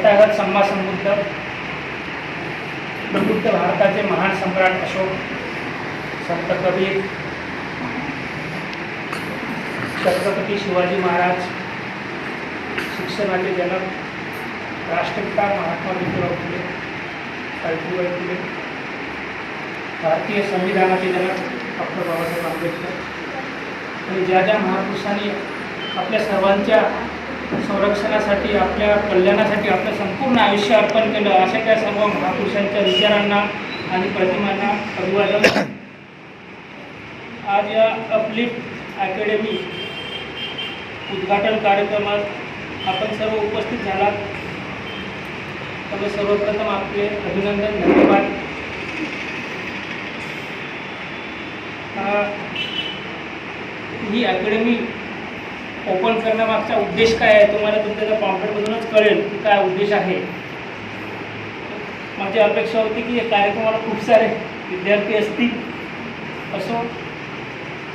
तथागत संभासंबुद्ध प्रबुद्ध भारताचे महान सम्राट अशोक, संत कबीर, छत्रपती शिवाजी महाराज, शिक्षणाचे जनक, राष्ट्रपिता महात्मा ज्योतिराव फुले, सावित्रीबाई फुले, भारतीय संविधानाचे जनक डॉक्टर बाबासाहेब आंबेडकर आणि ज्या ज्या महापुरुषांनी आपल्या सर्वांच्या संरक्षणासाठी, आपल्या कल्याणासाठी आपलं संपूर्ण आयुष्य अर्पण केलं, अशा त्या सर्व महापुरुषांच्या विचारांना आणि प्रतिमांना अभिवादन. आज या अपलिफ्ट अकॅडमी उद्घाटन कार्यक्रमात आपण सर्व उपस्थित झालात. त्यामुळे सर्वप्रथम आपले अभिनंदन, धन्यवाद. ही अकॅडमी ओपन करण्यामागचा उद्देश काय आहे तुम्हाला तुमच्या पॉम्पलेटमधूनच कळेल की काय उद्देश आहे. माझी अपेक्षा होती की या कार्यक्रमाला खूप सारे विद्यार्थी असतील असो,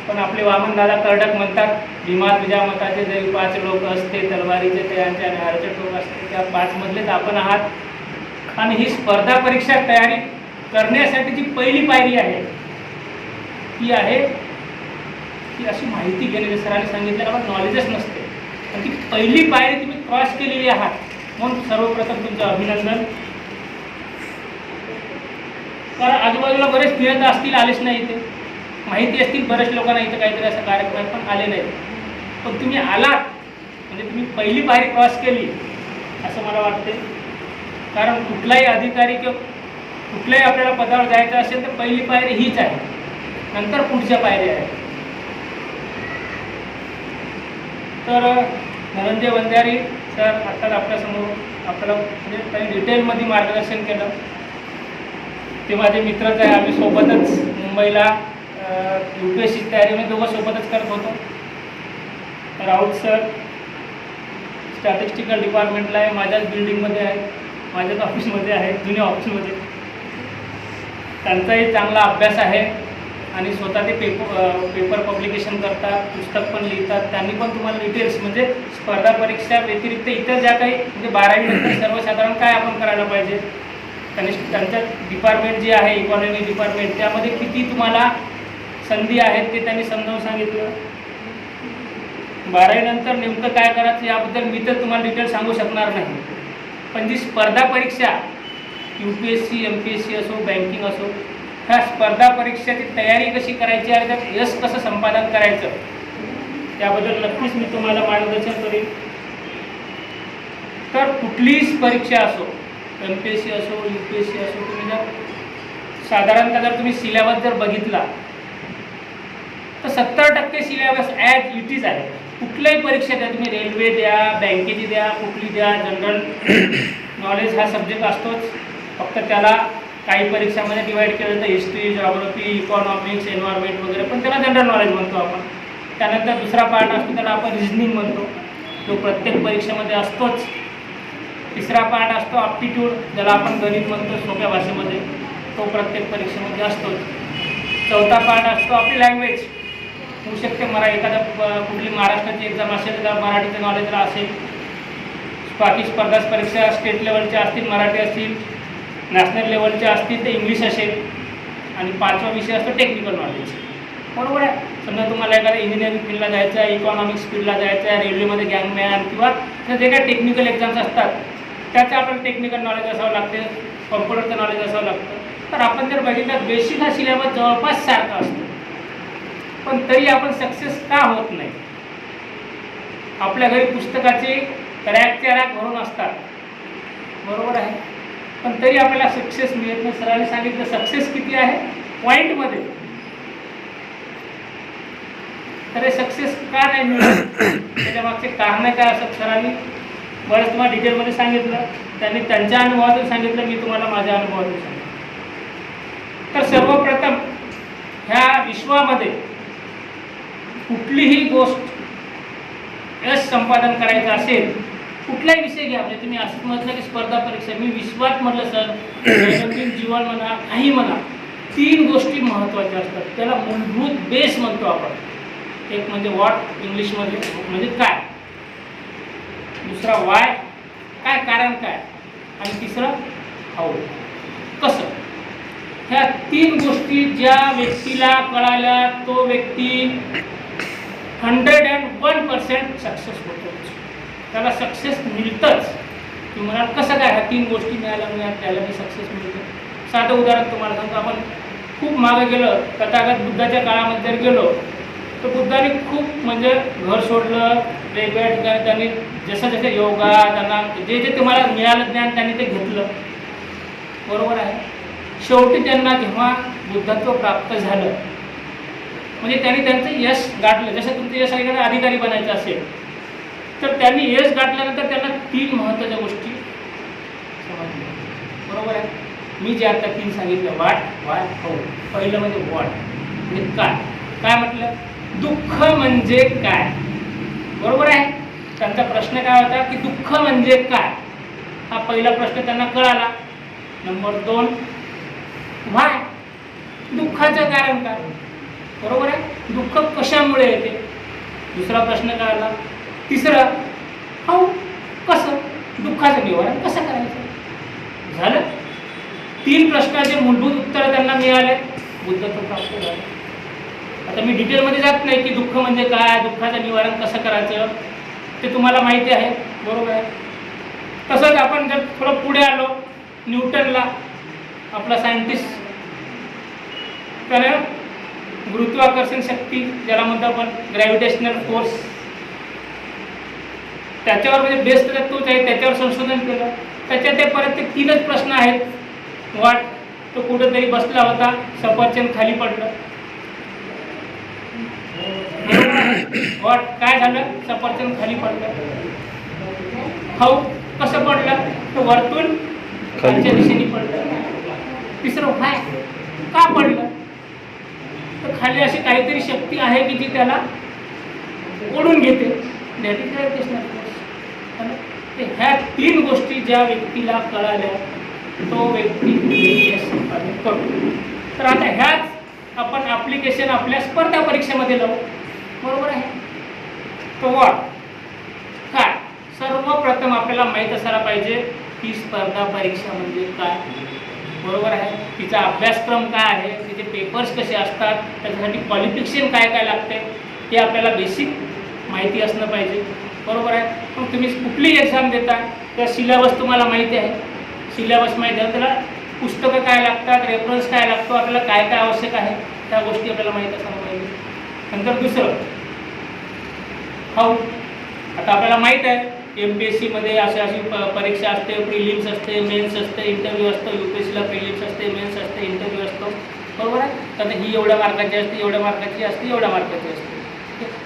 पण आपले वामनदादा कर्डक म्हणतात, भीमा तुझ्या मताचे जरी 5 लोक असते, तलवारीचे त्यांच्या न्याहाळचे टोक असते, त्या 5 मधलेच आपण आहात. आणि ही स्पर्धा परीक्षा तयारी करण्यासाठी जी पहिली पायरी आहे ती आहे की अशी माहिती घेणे. सरांनी सांगितलं आपण नॉलेजच नसते, पण ती पहिली पायरी तुम्ही क्रॉस केलेली आहात, म्हणून सर्वप्रथम तुमचं अभिनंदन. कारण आजूबाजूला बरेच फिरत असतील, आलेच नाही इथे, माहिती असतील बरेच लोकांना इथं काहीतरी असं कार्यक्रम पण आले नाही, पण तुम्ही आलात म्हणजे तुम्ही पहिली पायरी क्रॉस केली असं मला वाटते. कारण कुठलाही अधिकारी किंवा कुठल्याही आपल्याला पदावर जायचं असेल तर पहिली पायरी हीच आहे, नंतर पुढच्या पायऱ्या आहेत. तर धनंजय वंजारी सर आत्ताच आपल्यासमोर आपल्याला म्हणजे त्यांनी डिटेलमध्ये मार्गदर्शन केलं. ते माझे मित्रच आहे, आम्ही सोबतच मुंबईला UPSC तयारीमध्ये दोघं सोबतच करत होतो. राऊत सर स्टॅटिस्टिकल डिपार्टमेंटला आहे, माझ्याच बिल्डिंगमध्ये आहे, माझ्याच ऑफिसमध्ये आहे, जुन्या ऑफिसमध्ये. त्यांचाही चांगला अभ्यास आहे आणि स्वतः ते पेपर पब्लिकेशन करतात, पुस्तक पण लिहितात. त्यांनी पण तुम्हाला डिटेल्स म्हणजे स्पर्धा परीक्षा व्यतिरिक्त इतर ज्या काही म्हणजे 12वी नंतर सर्वसाधारण काय आपण करायला पाहिजे, त्यांच्या डिपार्टमेंट जे आहे इकॉनॉमी डिपार्टमेंट, त्यामध्ये किती तुम्हाला संधी आहेत ते त्यांनी समजावून सांगितलं. 12वी नंतर नेमकं काय करायचं याबद्दल मी तर तुम्हाला डिटेल सांगू शकणार नाही, पण जी स्पर्धा परीक्षा UPSC MPSC असो, बँकिंग असो, ह्या स्पर्धा परीक्षेची तयारी कशी करायची आणि त्यात यश कसं संपादन करायचं त्याबद्दल नक्कीच मी तुम्हाला मार्गदर्शन करेन. तर कुठलीच परीक्षा असो, MPSC असो, UPSC असो, तुम्ही जर साधारणतः जर तुम्ही सिलेबस जर बघितला तर 70% सिलेबस ॲज इट इज आहे. कुठल्याही परीक्षा द्या तुम्ही, रेल्वे द्या, बँकेची द्या, कुठली द्या, जनरल नॉलेज हा सब्जेक्ट असतोच. फक्त त्याला काही परीक्षामध्ये डिवाईड केलं तर हिस्ट्री, जॉग्राफी, इकॉनॉमिक्स, एन्व्हायरमेंट वगैरे, पण त्याला जनरल नॉलेज म्हणतो आपण. त्यानंतर दुसरा पार्ट असतो त्याला आपण रिजनिंग म्हणतो, तो प्रत्येक परीक्षेमध्ये असतोच. तिसरा पार्ट असतो ॲप्टिट्यूड, ज्याला आपण गणित म्हणतो सोप्या भाषेमध्ये, तो प्रत्येक परीक्षेमध्ये असतोच. चौथा पार्ट असतो आपली लँग्वेज, होऊ शकते एखादा कुठली महाराष्ट्राची एक्झाम असेल तर मराठीचं नॉलेजला असेल, बाकी स्पर्धा परीक्षा स्टेट लेवलच्या असतील मराठी असतील, नॅशनल लेवलच्या असतील तर इंग्लिश असेल, आणि 5वा विषय असतो टेक्निकल नॉलेज. बरोबर आहे. समजा तुम्हाला एखाद्या इंजिनिअरिंग फील्डला जायचं आहे, इकॉनॉमिक्स फील्डला जायचं आहे, रेल्वेमध्ये गँगमॅन किंवा जे काही टेक्निकल एक्झाम्स असतात त्याचं आपल्याला टेक्निकल नॉलेज असावं लागते, कॉम्प्युटरचं नॉलेज असावं लागतं. तर आपण जर बघितलं बेसिक हा सिलेबस जवळपास सारखा असतो, पण तरी आपण सक्सेस का होत नाही. आपल्या घरी पुस्तकाचे रॅकच्या रॅक भरून असतात, बरोबर आहे, पण तरी आपल्याला सक्सेस मिळत नाही. सरांनी सांगितलं सक्सेस किती आहे पॉईंटमध्ये, तर हे सक्सेस का नाही मिळत त्याच्या मागचे कारण काय असं सरांनी बरंच तुम्हाला डिटेलमध्ये सांगितलं. त्यांनी त्यांच्या अनुभवातून सांगितलं, मी तुम्हाला माझ्या अनुभवातून सांगितलं. तर सर्वप्रथम ह्या विश्वामध्ये कुठलीही गोष्ट यश संपादन करायचं असेल, कुठलाही विषय घ्या, म्हणजे तुम्ही असंच म्हटलं की स्पर्धा परीक्षा, मी विश्वात म्हटलं सर, दैनंदिन जीवन म्हणा, काही म्हणा, 3 गोष्टी महत्त्वाच्या असतात. त्याला मूलभूत बेस म्हणतो आपण. एक म्हणजे व्हॉट इंग्लिशमध्ये, म्हणजे काय, दुसरा वाय, काय कारण काय, आणि तिसरं हाऊ, कसं. ह्या 3 गोष्टी ज्या व्यक्तीला कळाल्या तो व्यक्ती 101% सक्सेस होतो, त्याला सक्सेस मिळतंच. तुम्ही म्हणाल कसं काय, ह्या 3 गोष्टी मिळाल्या त्याला मी सक्सेस मिळतं. साधं उदाहरण तुम्हाला सांगतो. आपण खूप मागे गेलं, तथागत बुद्धाच्या काळामध्ये जर गेलो तर बुद्धाने खूप म्हणजे घर सोडलं, वेगवेगळ्या ठिकाणी त्यांनी जसं जसं योगा, त्यांना जे जे तुम्हाला मिळालं ज्ञान त्यांनी ते घेतलं, बरोबर आहे. शेवटी त्यांना जेव्हा बुद्धत्व प्राप्त झालं, म्हणजे त्यांनी त्यांचं यश गाठलं. जसं तुमचं यश आहे का अधिकारी बनायचं असेल तर त्यांनी यश गाठल्यानंतर त्यांना 3 महत्त्वाच्या गोष्टी समजल्या, बरोबर आहे. मी जे आता 3 सांगितलं, वाट, वाय, हो. पहिलं म्हणजे व्हॉट, म्हणजे काय म्हटलं, दुःख म्हणजे काय, बरोबर आहे. त्यांचा प्रश्न काय होता की दुःख म्हणजे काय, हा पहिला प्रश्न त्यांना कळाला. नंबर 2, व्हाय, दुःखाचं कारण काय, बरोबर आहे. दुःख कशामुळे येते, दुसरा प्रश्न कळाला. तिसरं, हाऊ, कसं, दुःखाचं निवारण कसं करायचं. झालं. 3 प्रश्नाचे मूलभूत उत्तर त्यांना मिळाले, बुद्धत्व प्राप्त झालं. आता मी डिटेलमध्ये जात नाही की दुःख म्हणजे काय, दुःखाचं निवारण कसं करायचं, ते तुम्हाला माहिती आहे, बरोबर आहे. तसंच आपण जर थोडं पुढे आलो, न्यूटनला, आपला सायंटिस्ट, त्याने गुरुत्वाकर्षण शक्ती ज्याला म्हणतो आपण ग्रॅव्हिटेशनल फोर्स, त्याच्यावर म्हणजे बेस्ट तोच आहे, त्याच्यावर संशोधन केलं. त्याच्यात ते परत ते 3च प्रश्न आहेत. वाट, तो कुठेतरी बसला होता, सफरचंद खाली पडलं. वाट, काय झालं, सफरचंद खाली पडलं. हाऊ, कसं पडलं, तो वरतून खालच्या दिशेने पडलं. तिसरं व्हाय, का पडलं, तर खाली अशी काहीतरी शक्ती आहे की जी त्याला ओढून घेते, ह्या 3 गोष्टी ज्या व्यक्तीला कळाल्या तो व्यक्ती यश संपादन करतो. तर आता ह्याच आपण ॲप्लिकेशन आपल्या स्पर्धा परीक्षेमध्ये लावू, बरोबर आहे. तो व्हॉट, काय, सर्वप्रथम आपल्याला माहीत असायला पाहिजे की स्पर्धा परीक्षा म्हणजे काय, बरोबर आहे. तिचा अभ्यासक्रम काय आहे, तिचे पेपर्स कसे असतात, त्याच्यासाठी क्वालिफिकेशन काय काय लागते, हे आपल्याला बेसिक माहिती असणं पाहिजे, बरोबर आहे. मग तुम्ही कुठलीही एक्झाम देता तर सिलेबस तुम्हाला माहिती आहे. सिलेबस माहिती आहे, त्याला पुस्तकं काय लागतात, रेफरन्स काय लागतो, आपल्याला काय काय आवश्यक आहे, त्या गोष्टी आपल्याला माहीत असायला पाहिजे. नंतर दुसरं, हाऊ. आता आपल्याला माहीत आहे MPSCमध्ये अशी परीक्षा असते, प्रिलिम्स असते, मेन्स असते, इंटरव्ह्यू असतो. UPSCला प्रिलिम्स असते, मेन्स असते, इंटरव्ह्यू असतो, बरोबर आहे. तर ही एवढ्या मार्काची असते, एवढ्या मार्काची असते, एवढ्या मार्काची असते.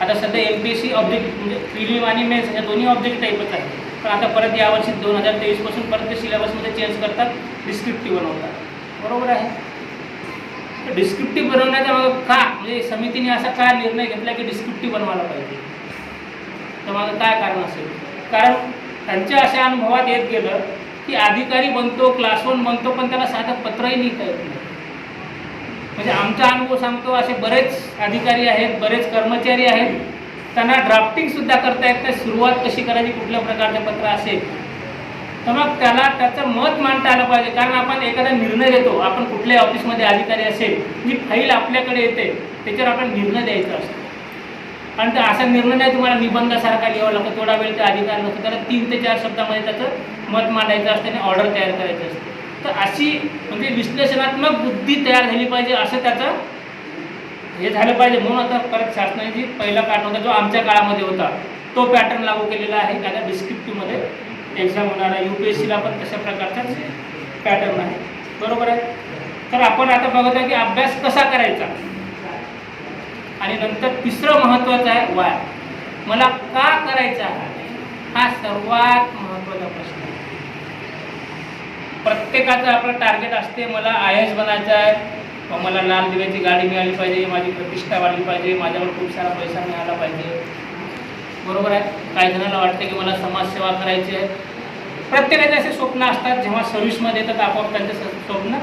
आता सध्या MPSC ऑब्जेक्ट म्हणजे प्रिलिम आणि मेन्स ह्या दोन्ही ऑब्जेक्ट टाईपच आहे. पण आता परत यावर्षी 2023 पासून परत ते सिलेबसमध्ये चेंज करतात, डिस्क्रिप्टिव्ह बनवतात, बरोबर आहे. तर डिस्क्रिप्टिव्ह बनवण्याचा मग का, म्हणजे समितीने असा काय निर्णय घेतला की डिस्क्रिप्टिव्ह बनवायला पाहिजे, तर माझं काय कारण असेल. कारण त्यांच्या अशा अनुभवात येत गेलं की अधिकारी बनतो, क्लास 1 बनतो, पण त्याला साधं पत्रही लिहिता येत नाही. म्हणजे आमचा अनुभव सांगतो, असे बरेच अधिकारी आहेत, बरेच कर्मचारी आहेत, त्यांना ड्राफ्टिंगसुद्धा करता येत नाही. सुरुवात कशी करायची, कुठल्या प्रकारचं पत्र असेल, तर मग त्याला त्याचं मत मांडता आलं पाहिजे. कारण आपण एखादा निर्णय घेतो, आपण कुठल्याही ऑफिसमध्ये अधिकारी असेल, जी फाईल आपल्याकडे येते त्याच्यावर आपण निर्णय द्यायचा असतो. आणि तर असा निर्णय नाही तुम्हाला निबंधासारखा लिहावा लागतो, थोडा वेळ ते अधिकार नसतो, त्याला 3 ते 4 शब्दामध्ये त्याचं मत मांडायचं असते आणि ऑर्डर तयार करायची असते. तर अशी म्हणजे विश्लेषणात्मक बुद्धी तयार झाली पाहिजे, असं त्याचं हे झालं पाहिजे. म्हणून आता परत शासनाने जी पहिला पॅटर्न होता जो आमच्या काळामध्ये होता तो पॅटर्न लागू केलेला आहे. त्याला डिस्क्रिप्टिव्हमध्ये एक्झाम होणार आहे. UPSCला पण तशा प्रकारचाच पॅटर्न आहे, बरोबर आहे. तर आपण आता बघत आहे की अभ्यास कसा करायचा, आणि नंतर तिसरं महत्त्वाचं आहे वाय, मला का करायचा आहे, हा सर्वात महत्त्वाचा प्रश्न आहे. प्रत्येकाचं आपलं टार्गेट असते, मला IAS बनायचं आहे, मग मला लाल दिव्याची गाडी मिळाली पाहिजे, माझी प्रतिष्ठा वाढली पाहिजे, माझ्यावर खूप सारा पैसा मिळाला पाहिजे, बरोबर आहे. काही जणांना वाटते की मला समाजसेवा करायची आहे. प्रत्येकाचे असे स्वप्न असतात. जेव्हा सर्व्हिसमध्ये येतात आपोआप त्यांचे स्वप्न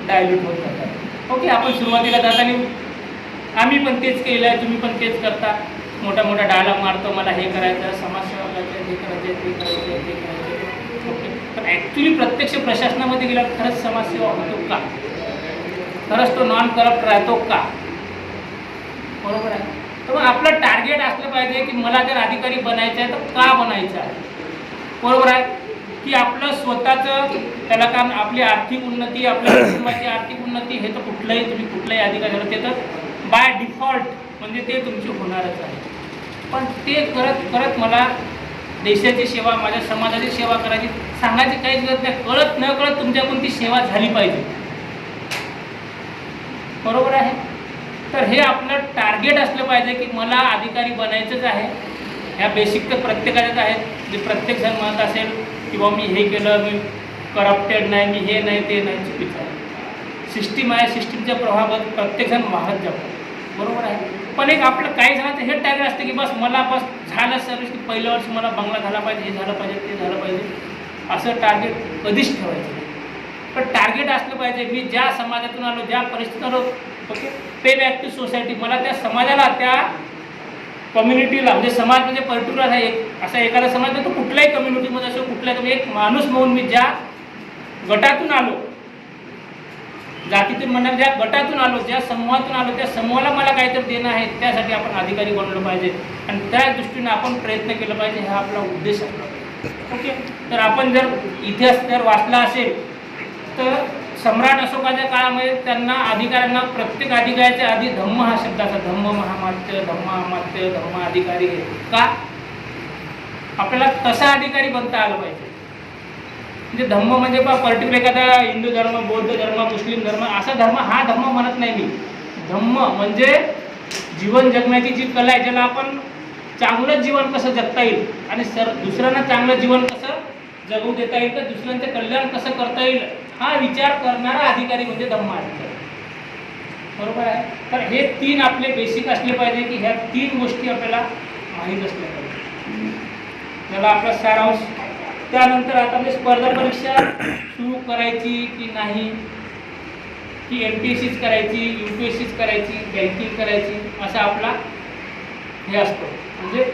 डायल्यूट होत जातात. ओके, आपण सुरुवातीला जाताना आम्ही पण तेच केलं आहे, तुम्ही पण तेच करता, मोठा मोठा डायलॉग मारतो, मला हे करायचं, समाजसेवा करायचं, हे करायचं, ते करायचं, ते करायचं. ओके, पण ॲक्च्युली प्रत्यक्ष प्रशासनामध्ये गेला खरंच समाजसेवा होतो का, खरंच तो नॉन करप्ट राहतो का, बरोबर आहे. तर मग आपलं टार्गेट असलं पाहिजे की मला जर अधिकारी बनायचं आहे तर का बनायचं आहे, बरोबर आहे. की आपलं स्वतःचं त्याला कारण आपली आर्थिक उन्नती, आपल्या कुटुंबाची आर्थिक उन्नती हे तर कुठल्याही अधिकारी ते तर बाय डिफॉल्ट म्हणजे ते तुमची होणारच आहे. पण ते करत करत मला देशाची सेवा, माझ्या समाजाची सेवा करायची, सांगायची काहीच गरज नाही. कळत न कळत तुमच्याकडून ती सेवा झाली पाहिजे, बरोबर आहे. तर हे आपलं टार्गेट असलं पाहिजे की मला अधिकारी बनायचंच आहे. ह्या बेसिक तर प्रत्येकाच्याच आहेत. जे प्रत्येकजण म्हणत असेल किंवा मी हे केलं, मी करप्टेड नाही, मी हे नाही ते नाही, चुकीचं आहे. सिस्टीम आहे, सिस्टीमच्या प्रभावात प्रत्येकजण वाहत जातो, बरोबर आहे. पण एक आपलं काही जणांचं हे टार्गेट असतं की बस मला बस झालं सर्विस की पहिल्या वर्षी मला बंगला झाला पाहिजे, हे झालं पाहिजे, ते झालं पाहिजे, असं टार्गेट कधीच ठेवायचं नाही. पण टार्गेट असलं पाहिजे मी ज्या समाजातून आलो, ज्या परिस्थितीत आलो, okay, pay back to society. मला त्या समाजाला, त्या कम्युनिटीला, म्हणजे समाज म्हणजे पर्टिक्युलर आहे एक असा एखादा समाज नाही, तो कुठल्याही कम्युनिटीमध्ये असो, कुठल्याही एक माणूस म्हणून मी ज्या गटातून आलो, जातीतून म्हणा, ज्या गटातून आलो, ज्या समूहातून आलो, त्या समूहाला मला काहीतरी देणं आहे, त्यासाठी आपण अधिकारी बनलो पाहिजे आणि त्या दृष्टीने आपण प्रयत्न केला पाहिजे. हा आपला उद्देश असला पाहिजे, ओके. तर आपण जर इतिहास जर वाचला असेल तर सम्राट अशोकाच्या काळामध्ये त्यांना अधिकाऱ्यांना, प्रत्येक अधिकाऱ्याच्या आधी धम्म हा शब्द असा, धम्म महामात्य, धम्म अमात्य, धम्म अधिकारी. का आपल्याला तसा अधिकारी बनता आलं पाहिजे. म्हणजे धम्म म्हणजे पर्टिक्युलर एखादा हिंदू धर्म, बौद्ध धर्म, मुस्लिम धर्म असा धर्म, हा धर्म म्हणत नाही मी. धम्म म्हणजे जीवन जगण्याची जी कला आहे, ज्याला आपण चांगलं जीवन कसं जगता येईल आणि दुसऱ्यांना चांगलं जीवन कसं जगू देता येईल, तर दुसऱ्यांचं कल्याण कसं करता येईल, हा विचार करणारा अधिकारी म्हणजे धम्म अधिकारी, बरोबर आहे. तर हे तीन आपले बेसिक असले पाहिजे की ह्या तीन गोष्टी आपल्याला माहीत असल्या पाहिजे. त्याला आपला सारांश. त्यानंतर आता म्हणजे स्पर्धा परीक्षा सुरू करायची की नाही, की MPSCच करायची, UPSCच करायची, बँकिंग करायची, असा आपला हे असतो. म्हणजे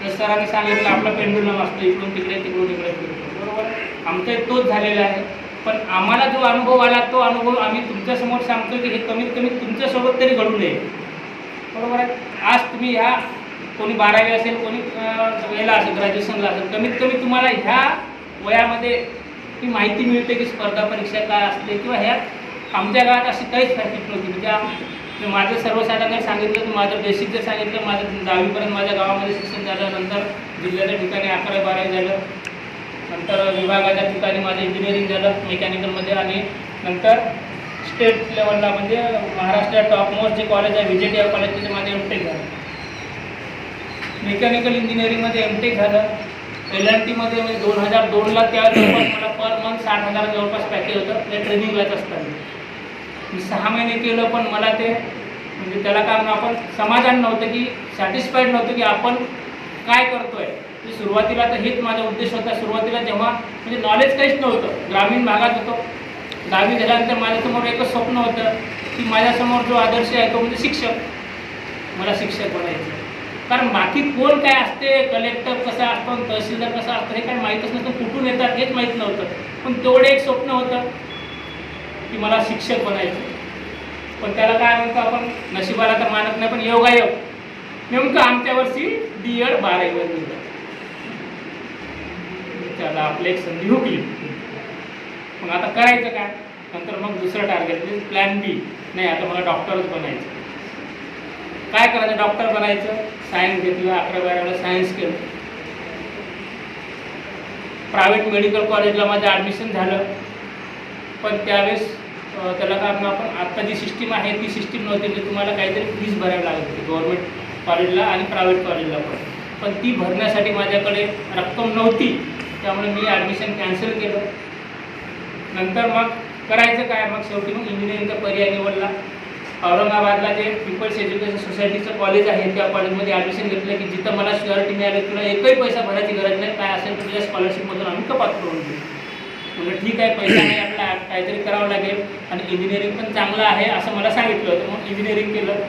जसं सरांनी सांगितलं आपला पेंडुलम असतो, इकडून तिकडे तिकडून इकडे फिरतो, बरोबर. आमचा तोच झालेला आहे. पण आम्हाला जो अनुभव आला तो अनुभव आम्ही तुमच्यासमोर सांगतो की हे कमीत कमी तुमच्यासोबत तरी घडू नये, बरोबर आहे. आज तुम्ही ह्या कोणी 12वी असेल, कोणी याला असेल, ग्रॅज्युएशनला असेल, कमीत कमी तुम्हाला ह्या वयामध्ये ही माहिती मिळते की स्पर्धा परीक्षा काय असते. किंवा ह्या आमच्या गावात अशी काहीच फॅसिलिटी नव्हती. म्हणजे माझं सर्वसाधारण सांगितलं तर माझं बेसिक जर सांगितलं, माझं 10वीपर्यंत माझ्या गावामध्ये शिक्षण झालं. नंतर जिल्ह्याच्या ठिकाणी 11वी-12वी झालं. नंतर विभागाच्या ठिकाणी माझं इंजिनिअरिंग झालं मेकॅनिकलमध्ये. आणि नंतर स्टेट लेवलला म्हणजे महाराष्ट्रात टॉपमोस्ट जे कॉलेज आहे VJTI कॉलेज, तिथे माझं MTech झालं. मेकॅनिकल इंजिनिअरिंगमध्ये MTech झालं. LNT मध्ये म्हणजे 2002ला त्या जवळपास मला पर मंथ 60,000 जवळपास पॅकेज होतं. त्या ट्रेनिंगलाच असताना मी 6 महिने केलं. पण मला ते म्हणजे त्याला कारण आपण समाधान नव्हतं, की सॅटिस्फाईड नव्हतं की आपण काय करतोय. सुरुवातीला तर हेच माझा उद्देश होता. सुरुवातीला जेव्हा म्हणजे नॉलेज काहीच नव्हतं, ग्रामीण भागात होतो. 10वी झाल्यानंतर माझ्यासमोर एकच स्वप्न होतं की माझ्यासमोर जो आदर्श आहे तो म्हणजे शिक्षक. मला शिक्षक बनायचं. कारण बाकी कोण काय असते, कलेक्टर कसा असतो, तहसीलदार कसा असतो हे काही माहीतच नसतं. कुठून येतात हेच माहीत नव्हतं. पण तेवढं एक स्वप्न होतं की मला शिक्षक बनायचं. पण त्याला काय म्हणतो आपण, नशिबाला तर मानत नाही, पण योगायोग नेमकं आमच्या वर्षी D.Ed 12वीवर निघालं. त्याला आपली एक संधी हुकली. मग आता करायचं काय. नंतर मग दुसरं टार्गेट म्हणजे प्लॅन B. नाही, आता मला डॉक्टरच बनायचं. काय करायचं, डॉक्टर बनायचं. सायन्स घेतलं, 11वी-12वीला सायन्स केलं. प्रायव्हेट मेडिकल कॉलेजला माझं ॲडमिशन झालं. पण त्यावेळेस त्याला काय आपण आत्ता जी सिस्टीम आहे ती सिस्टीम नव्हती. म्हणजे तुम्हाला काहीतरी फीस भरावी लागत होती गव्हर्नमेंट कॉलेजला आणि प्रायव्हेट कॉलेजला पण ती भरण्यासाठी माझ्याकडे रक्कम नव्हती. त्यामुळे मी ॲडमिशन कॅन्सल केलं. नंतर मग करायचं काय, मग शेवटी मग इंजिनिअरिंगचा पर्याय निवडला. औरंगाबादला जे पीपल्स एज्युकेशन सोसायटीचं कॉलेज आहे त्या कॉलेजमध्ये ॲडमिशन घेतलं की जिथं मला श्युअरिटी मिळाली, तुला एकही पैसा भरायची गरज नाही, काय असेल तर तुझ्या स्कॉलरशिपमधून आम्ही कपात करून देऊ. म्हणजे ठीक आहे, पैसा नाही, आपल्याला काहीतरी करावं लागेल आणि इंजिनिअरिंग पण चांगलं आहे असं मला सांगितलं होतं. मग इंजिनिअरिंग केलं.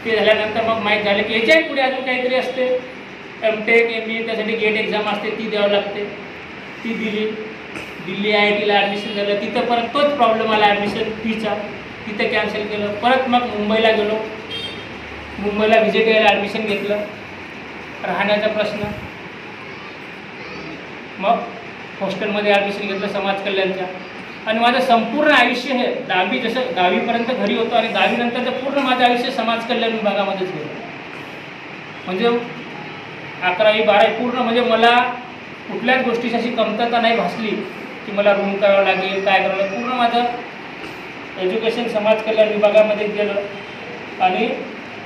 ते झाल्यानंतर मग माहीत झालं की याच्याही पुढे अजून काहीतरी असते, MTech ME, त्यासाठी गेट एक्झाम असते, ती द्यावं लागते. ती दिली. दिल्ली IITला ॲडमिशन झालं, तिथं परत तोच प्रॉब्लेम आला ॲडमिशन फीचा, तिथं कॅन्सल केलं. परत मग मुंबईला गेलो, मुंबईला व्हिजिट यायला ॲडमिशन घेतलं, राहण्याचा प्रश्न. मग हॉस्टेलमध्ये ॲडमिशन घेतलं समाज कल्याणच्या. आणि माझं संपूर्ण आयुष्य हे 10वी, जसं 10वीपर्यंत घरी होतो आणि 10वी नंतरचं पूर्ण माझं आयुष्य समाज कल्याण विभागामध्येच गेलं. म्हणजे 11वी 12वी पूर्ण, म्हणजे मला कुठल्याच गोष्टीची अशी कमतरता नाही भासली की मला रूम करावं लागेल, काय करावं लागेल. पूर्ण माझं एज्युकेशन समाज कल्याण विभागामध्ये गेलं आणि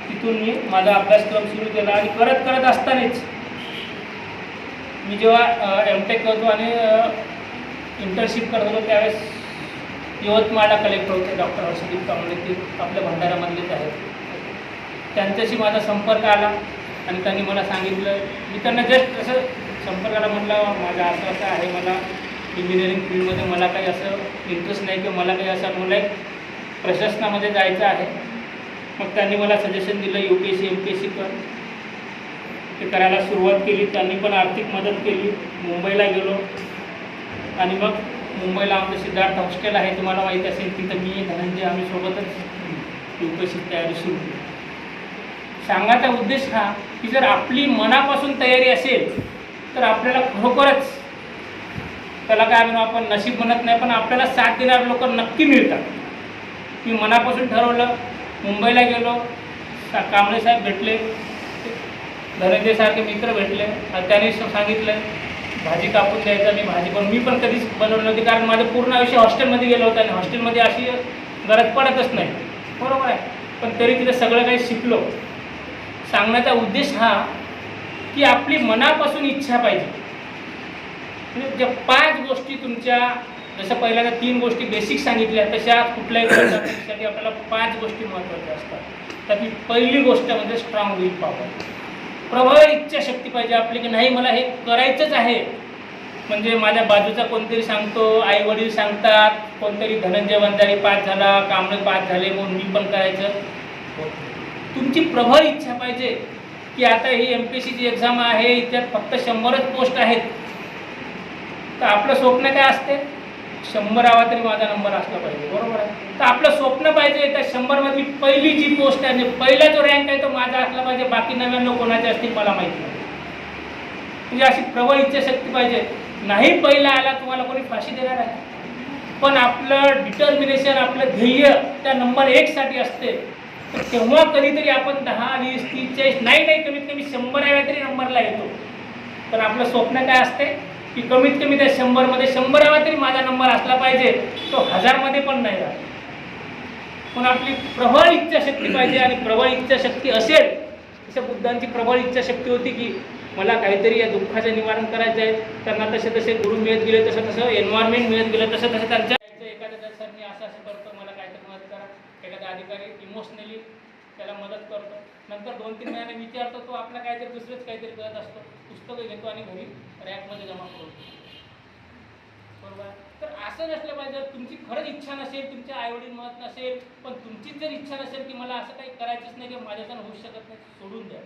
तिथून मी माझा अभ्यासक्रम सुरू केला. आणि करत असतानाच मी जेव्हा MTech करतो आणि इंटर्नशिप करत होतो त्यावेळेस यवतमाळला कलेक्टर होते डॉक्टर हर्षदीप कांबळे, ते आपल्या भंडाऱ्यामधलेच आहेत. त्यांच्याशी माझा संपर्क आला आणि त्यांनी मला सांगितलं, मी त्यांना जस्ट असं संपर्काला म्हटलं माझं असं आहे, मला इंजिनिअरिंग फील्डमध्ये मला काही असं इंटरेस्ट नाही किंवा मला काही असं मला एक प्रशासनामध्ये जायचं आहे. मग त्यांनी मला सजेशन दिलं UPSC MPSC कर. ते करायला सुरुवात केली. त्यांनी पण आर्थिक मदत केली. मुंबईला गेलो आणि मग मुंबईला आमचं सिद्धार्थ हॉस्टेल आहे, तुम्हाला माहिती असेल, तिथं मी धनंजय आम्ही सोबतच UPSC तयारी सुरू केली. सांगायचा उद्देश हा की जर आपली मनापासून तयारी असेल तर आपल्याला खरोखरच, त्याला काय म्हणू आपण, नशीब म्हणत नाही, पण आपल्याला साथ देणारे लोक नक्की मिळतात. मी मनापासून ठरवलं, मुंबईला गेलो, कांबळे साहेब भेटले, धनंजयसारखे मित्र भेटले. त्यांनी सांगितलं भाजी कापून द्यायचं. मी भाजी मी पण कधीच बनवली नव्हती, कारण माझं पूर्ण आयुष्य हॉस्टेलमध्ये गेलं होतं आणि हॉस्टेलमध्ये अशी गरज पडतच नाही, बरोबर आहे. पण तरी तिथं सगळं काही शिकलो. सांगण्याचा उद्देश हा की आपली मनापासून इच्छा पाहिजे. म्हणजे ज्या 5 गोष्टी तुमच्या, जसं पहिल्यांदा 3 गोष्टी बेसिक सांगितल्या, तशा कुठल्याही गोष्टीसाठी आपल्याला 5 गोष्टी महत्त्वाच्या असतात. त्यातली पहिली गोष्ट म्हणजे स्ट्रॉंग विल पॉवर, प्रबळ इच्छाशक्ती पाहिजे आपली की नाही मला हे करायचंच आहे. म्हणजे माझ्या बाजूचा कोणतरी सांगतो, आई वडील सांगतात, कोणतरी धनंजय वंजारी पास झाला, कांबळे पास झाले म्हणून मी पण करायचं. तुमची प्रबळ इच्छा पाहिजे की आता ही MPSCची एक्झाम आहे, त्यात फक्त 100च पोस्ट आहेत, तर आपलं स्वप्न काय असते, 100वा तरी माझा नंबर असला पाहिजे, बरोबर आहे. तर आपलं स्वप्न पाहिजे त्या 100मधली पहिली जी पोस्ट आहे, पहिला जो रँक आहे तो माझा असला पाहिजे, बाकी 99 कोणाचे असतील मला माहिती नाही. म्हणजे अशी प्रबळ इच्छाशक्ती पाहिजे. नाही पहिला आला तुम्हाला कोणी फाशी देणार आहे, पण आपलं डिटर्मिनेशन, आपलं ध्येय त्या नंबर 1 साठी असते. तर तेव्हा कधीतरी आपण 10, 20, 30, 40 नाही कमीत कमी 100व्या तरी नंबरला येतो. तर आपलं स्वप्न काय असते की कमीत कमी त्या 100मध्ये 100वा तरी माझा नंबर असला पाहिजे, तो 1000मध्ये पण नाही राहत. पण आपली प्रबळ इच्छाशक्ती पाहिजे. आणि प्रबळ इच्छाशक्ती असेल, तसं बुद्धांची प्रबळ इच्छाशक्ती होती की मला काहीतरी या दुःखाचं निवारण करायचं आहे. त्यांना तसे गुरु मिळत गेले, तसं एन्व्हायरमेंट मिळत गेलं, तसं त्यांच्या एखाद्या सर मी असं करतो, मला काहीतरी मदत करा. एखादा अधिकारी इमोशनली त्याला मदत करतो. नंतर 2-3 महिन्याने विचारतो, तो आपला काहीतरी दुसरंच काहीतरी करत असतो, पुस्तकं घेतो आणि घरी रॅकमध्ये जमा करतो, बरोबर. तर असं नसलं पाहिजे. तुमची खरंच इच्छा नसेल, तुमच्या आईवडील म्हणत नसेल, पण तुमचीच जर इच्छा नसेल की मला असं काही करायचंच नाही किंवा माझ्याकडून होऊ शकत नाही, सोडून द्या.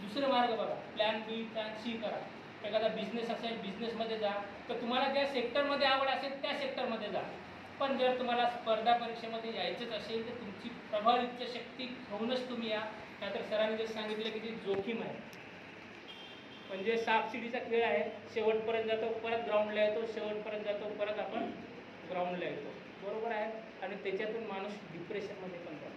दुसरे मार्ग बघा, प्लॅन B, प्लॅन C करा. एखादा बिझनेस असेल, बिझनेसमध्ये जा. तर तुम्हाला ज्या सेक्टरमध्ये आवड असेल त्या सेक्टरमध्ये जा. पण जर तुम्हाला स्पर्धा परीक्षेमध्ये यायचंच असेल तर तुमची प्रबळ इच्छाशक्ती घेऊनच तुम्ही या. नाहीतर सरांनी जर सांगितलं की ती जोखीम आहे, म्हणजे सापशिडीचा खेळ आहे. शेवटपर्यंत जातो, परत ग्राउंडला येतो, शेवटपर्यंत जातो, परत आपण ग्राउंडला येतो, बरोबर आहे. आणि त्याच्यातून माणूस डिप्रेशनमध्ये पण जातो.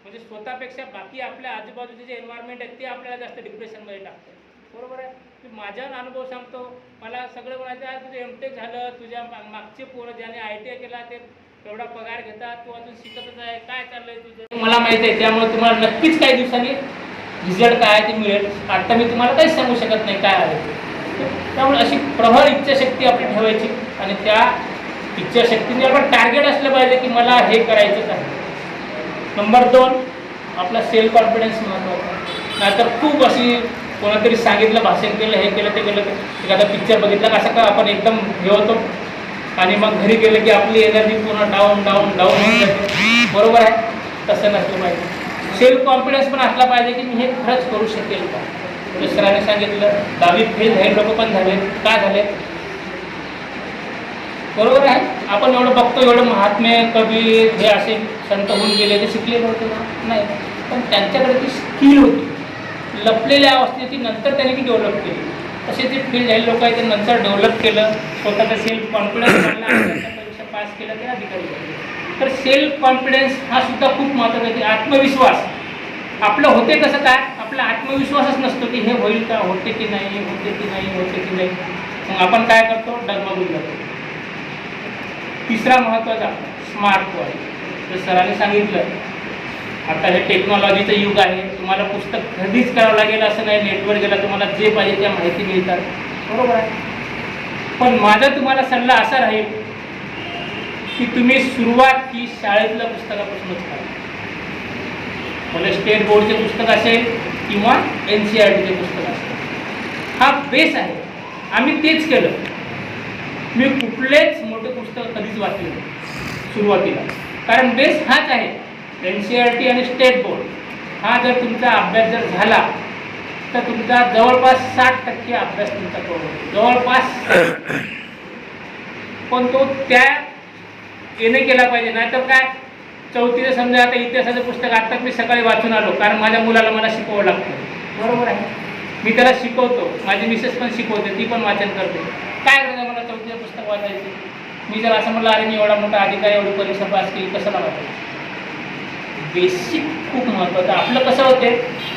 म्हणजे स्वतःपेक्षा बाकी आपल्या आजूबाजूचे जे एन्व्हायरमेंट आहे ते आपल्याला जास्त डिप्रेशनमध्ये टाकतं, बरोबर आहे. मी माझा अनुभव सांगतो. मला सगळं म्हणायचं आहे, तुझं MTech झालं, तुझ्या मागचे पोरं ज्याने ITI केला ते एवढा पगार घेतात, तू अजून शिकतच आहे, काय चाललं आहे तुझं, मला माहिती आहे. त्यामुळे तुम्हाला नक्कीच काही दिवसांनी रिझल्ट काय ते मिळेल. आता मी तुम्हाला काहीच सांगू शकत नाही काय आहे ते. त्यामुळे अशी प्रबळ इच्छाशक्ती आपली ठेवायची आणि त्या इच्छाशक्तीने आपण टार्गेट असलं पाहिजे की मला हे करायचंच आहे. नंबर 2, आपला सेल्फ कॉन्फिडन्स महत्त्वाचा. नाहीतर खूप अशी कोणातरी सांगितलं, भाषण केलं, हे केलं, ते केलं, एखादा पिक्चर बघितला कसं का आपण एकदम हे होतो आणि मग घरी गेलं की आपली एनर्जी पूर्ण डाऊन होऊन जाते, बरोबर आहे. तसं नसलं पाहिजे. सेल्फ कॉन्फिडन्स पण असला पाहिजे की मी हे खरंच करू शकेल का. दुसऱ्याने सांगितलं 10वी फेल झाले लोक पण झाले, काय झाले, बरोबर आहे. आपण एवढं बघतो, एवढं महात्मे कवी हे असे संत होऊन गेले, ते शिकलेले होते ना? नाही. पण त्यांच्याकडे ती स्किल होती, लपलेल्या अवस्थेत ती नंतर त्यांनी ती डेव्हलप केली. तसे ते फील्ड झाले लोक आहे ते नंतर डेव्हलप केलं, स्वतःचा सेल्फ कॉन्फिडन्स वाढला, परीक्षा पास केलं, ते अधिकारी झाले. तर सेल्फ कॉन्फिडन्स हा सुद्धा खूप महत्त्वाचा आहे. आत्मविश्वास आपलं होते कसं काय, आपला आत्मविश्वासच नसतो की हे होईल का, होते की नाही, होते की नाही, होते की नाही. मग आपण काय करतो, डगमगून जातो. तिसरा महत्त्वाचा स्मार्ट वर्क. तर सरांनी सांगितलं आता हे टेक्नॉलॉजीचं युग आहे, तुम्हाला पुस्तक खरेदीच करावं लागेल असं नाही, नेटवर गेला तुम्हाला जे पाहिजे त्या माहिती मिळतात, बरोबर आहे. पण माझा तुम्हाला सल्ला असा राहील की तुम्ही सुरुवात ही शाळेतल्या पुस्तकापासूनच करा. भले स्टेट बोर्डचे पुस्तक असेल किंवा NCERTचे पुस्तक असेल, हा बेस आहे. आम्ही तेच केलं. मी कुठलेच मोठे पुस्तक कधीच वाचले नाही सुरुवातीला, कारण बेस हाच आहे. NCERT आणि स्टेट बोर्ड हा जर तुमचा अभ्यास जर झाला तर तुमचा जवळपास 60% अभ्यास तुमचा कव्हर होतो, जवळपास. पण तो त्या येणे केला पाहिजे. नाहीतर काय, चौथीचं समजा आता इतिहासाचं पुस्तक आत्ताच मी सकाळी वाचून आलो, कारण माझ्या मुलाला मला शिकवावं लागतं, बरोबर आहे. मी त्याला शिकवतो, माझी मिसेस पण शिकवते, ती पण वाचन करते. काय करायचं मला चौथीचं पुस्तक वाचायचं? मी जर असं म्हटलं अरे मी एवढा मोठा अधिकारी, एवढी परीक्षा पास केली, कशाला वाचायचं? बेसिक खूप महत्त्वाचं. आपलं कसं होते,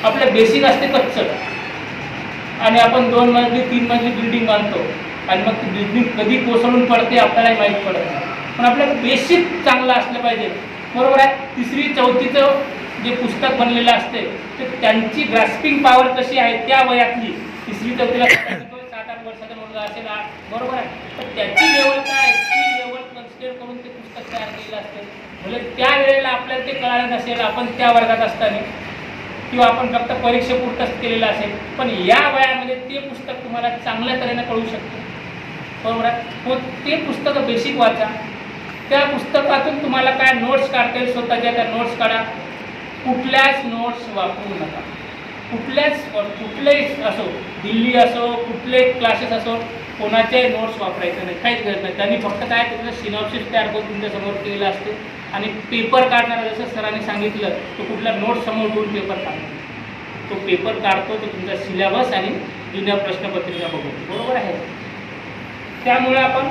आपलं बेसिक असते कच्चं, आणि आपण 2 मजली 3 मजली बिल्डिंग बांधतो, आणि मग ती बिल्डिंग कधी कोसळून पडते आपल्यालाही माहीत पडत नाही. पण आपलं बेसिक चांगलं असलं पाहिजे, बरोबर आहे. 3री 4थीचं जे पुस्तक बनलेलं असते ते त्यांची ग्रास्पिंग पॉवर कशी आहे त्या वयातली, 3री 4थीला 7-8 वर्षाचा मुलगा असेल, बरोबर आहे, तर त्याची लेवल काय, ती लेवल कन्सिडर करून ते पुस्तक तयार केलेलं असते. म्हणजे त्या वेळेला आपल्याला ते कळालं नसेल, आपण त्या वर्गात असताना, किंवा आपण फक्त परीक्षेपुरतंच केलेलं असेल, पण या वयामध्ये ते पुस्तक तुम्हाला चांगल्या तऱ्हेने कळू शकतं, बरोबर आहे. मग ते पुस्तकं बेसिक वाचा. त्या पुस्तकातून तुम्हाला काय नोट्स काढता येईल, स्वतःच्या त्या नोट्स काढा. कुठल्याच नोट्स वापरू नका, कुठलेही असो, दिल्ली असो, कुठले क्लासेस असो, कोणाचे नोट्स वापरायचं नाही, काहीच गरज नाही. त्यांनी फक्त काय त्याचं सिनॉप्सिस तयार करून तुमच्यासमोर केलेलं असते, आणि पेपर काढणारा जसं सरांनी सांगितलं, तो कुठल्या नोट्स समोर ठेवून पेपर काढतो. तो पेपर काढतो तो तुमचा सिलेबस आणि जुन्या प्रश्नपत्रिका बघू, बरोबर आहे. त्यामुळे आपण